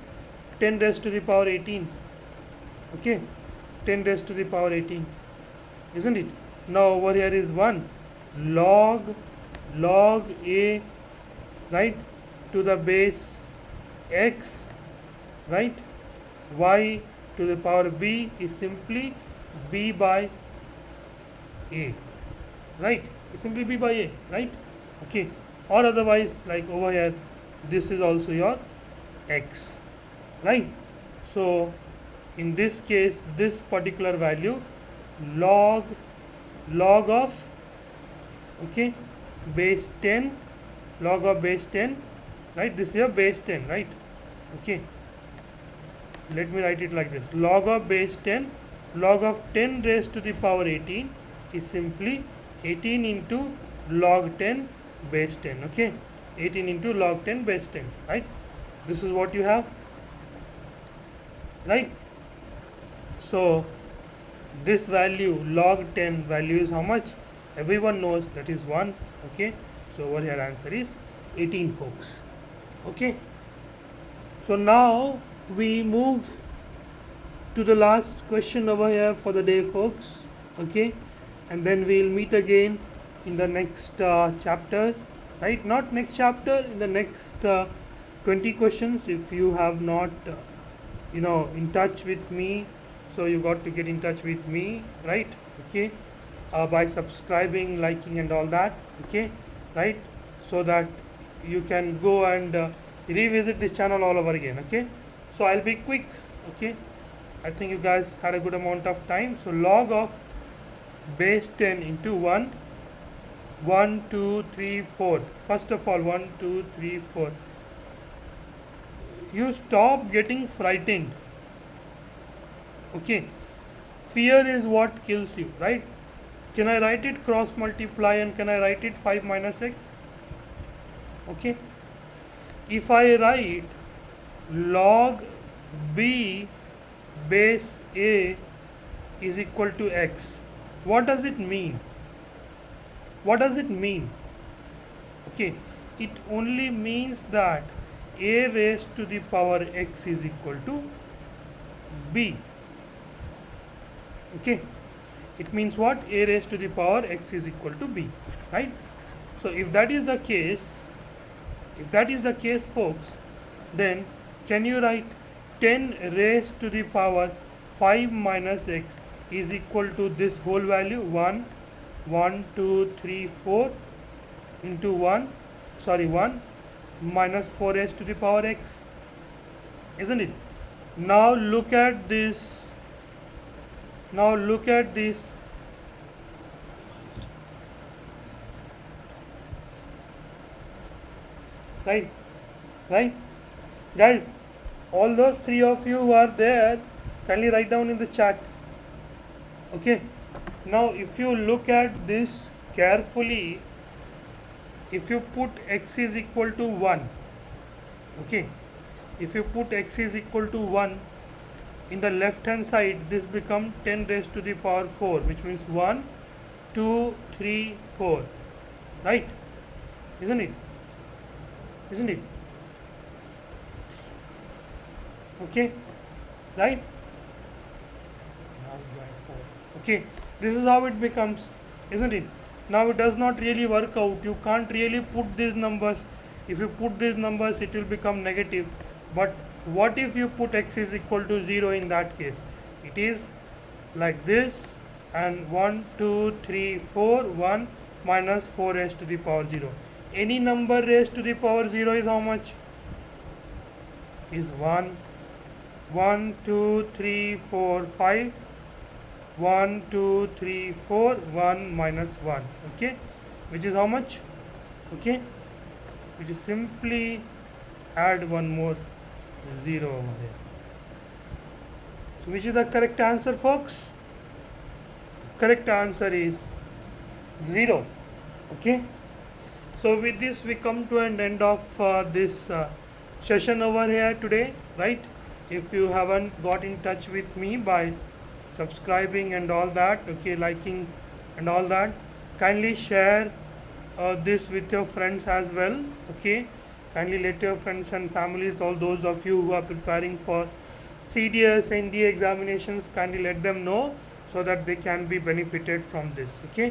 Speaker 1: 10 raised to the power 18. Okay, 10 raised to the power 18, isn't it? Now over here is 1 log a, right, to the base x, right? Y to the power b is simply b by a, right? It's simply b by a, right? Okay, or otherwise like over here this is also your x, right? So in this case, this particular value log of, okay, base 10, log of base 10, right? This is your base 10, right? Okay, let me write it like this. Log of base 10, log of 10 raised to the power 18 is simply 18 into log 10 base 10. Okay, 18 into log 10 base 10, right? This is what you have, right? So this value log 10 value is how much? Everyone knows that is 1. Okay, so over here answer is 18, folks. Okay, so now we move to the last question over here for the day, folks. Okay, and then we'll meet again in the next chapter, right? Not next chapter, in the next 20 questions. If you have not in touch with me, so you got to get in touch with me, right? Okay, by subscribing, liking and all that, okay, right? So that you can go and revisit this channel all over again. Okay, so I'll be quick. Okay, I think you guys had a good amount of time. So log of base 10 into 1, 1 2 3 4. First of all, 1 2 3 4. You stop getting frightened. Okay, fear is what kills you, right? Can I write it cross multiply, and can I write it 5 minus x? Okay, if I write log b base a is equal to x, what does it mean? What does it mean? Okay, it only means that a raised to the power x is equal to b. Okay, it means what? A raised to the power x is equal to b, right? So if that is the case, folks, then can you write 10 raised to the power 5 minus x is equal to this whole value 1 1 2 3 4 into 1 minus 4 raised to the power x, isn't it? Now look at this. Right, guys, all those 3 of you who are there, kindly write down in the chat. Okay, now if you look at this carefully, if you put x is equal to 1, okay, if you put x is equal to 1 in the left hand side, this become 10 raised to the power 4, which means 1 2 3 4, right? Isn't it? Okay, right? Now you add 4. Okay, this is how it becomes, isn't it? Now it does not really work out. You can't really put these numbers. If you put these numbers, it will become negative. But what if you put x is equal to 0? In that case, it is like this, and 1 2 3 4 1 minus 4 raised to the power 0. Any number raised to the power 0 is how much? Is 1 1 2 3 4 5 1 2 3 4 1 minus 1. Okay, which is how much? Okay, which is simply add one more 0 over here. So which is the correct answer, folks? Correct answer is 0. Okay, so with this we come to an end of this session over here today, right? If you haven't got in touch with me by subscribing and all that, okay, liking and all that, kindly share this with your friends as well. Okay, kindly let your friends and families, all those of you who are preparing for CDS NDA examinations, kindly let them know so that they can be benefited from this. Okay.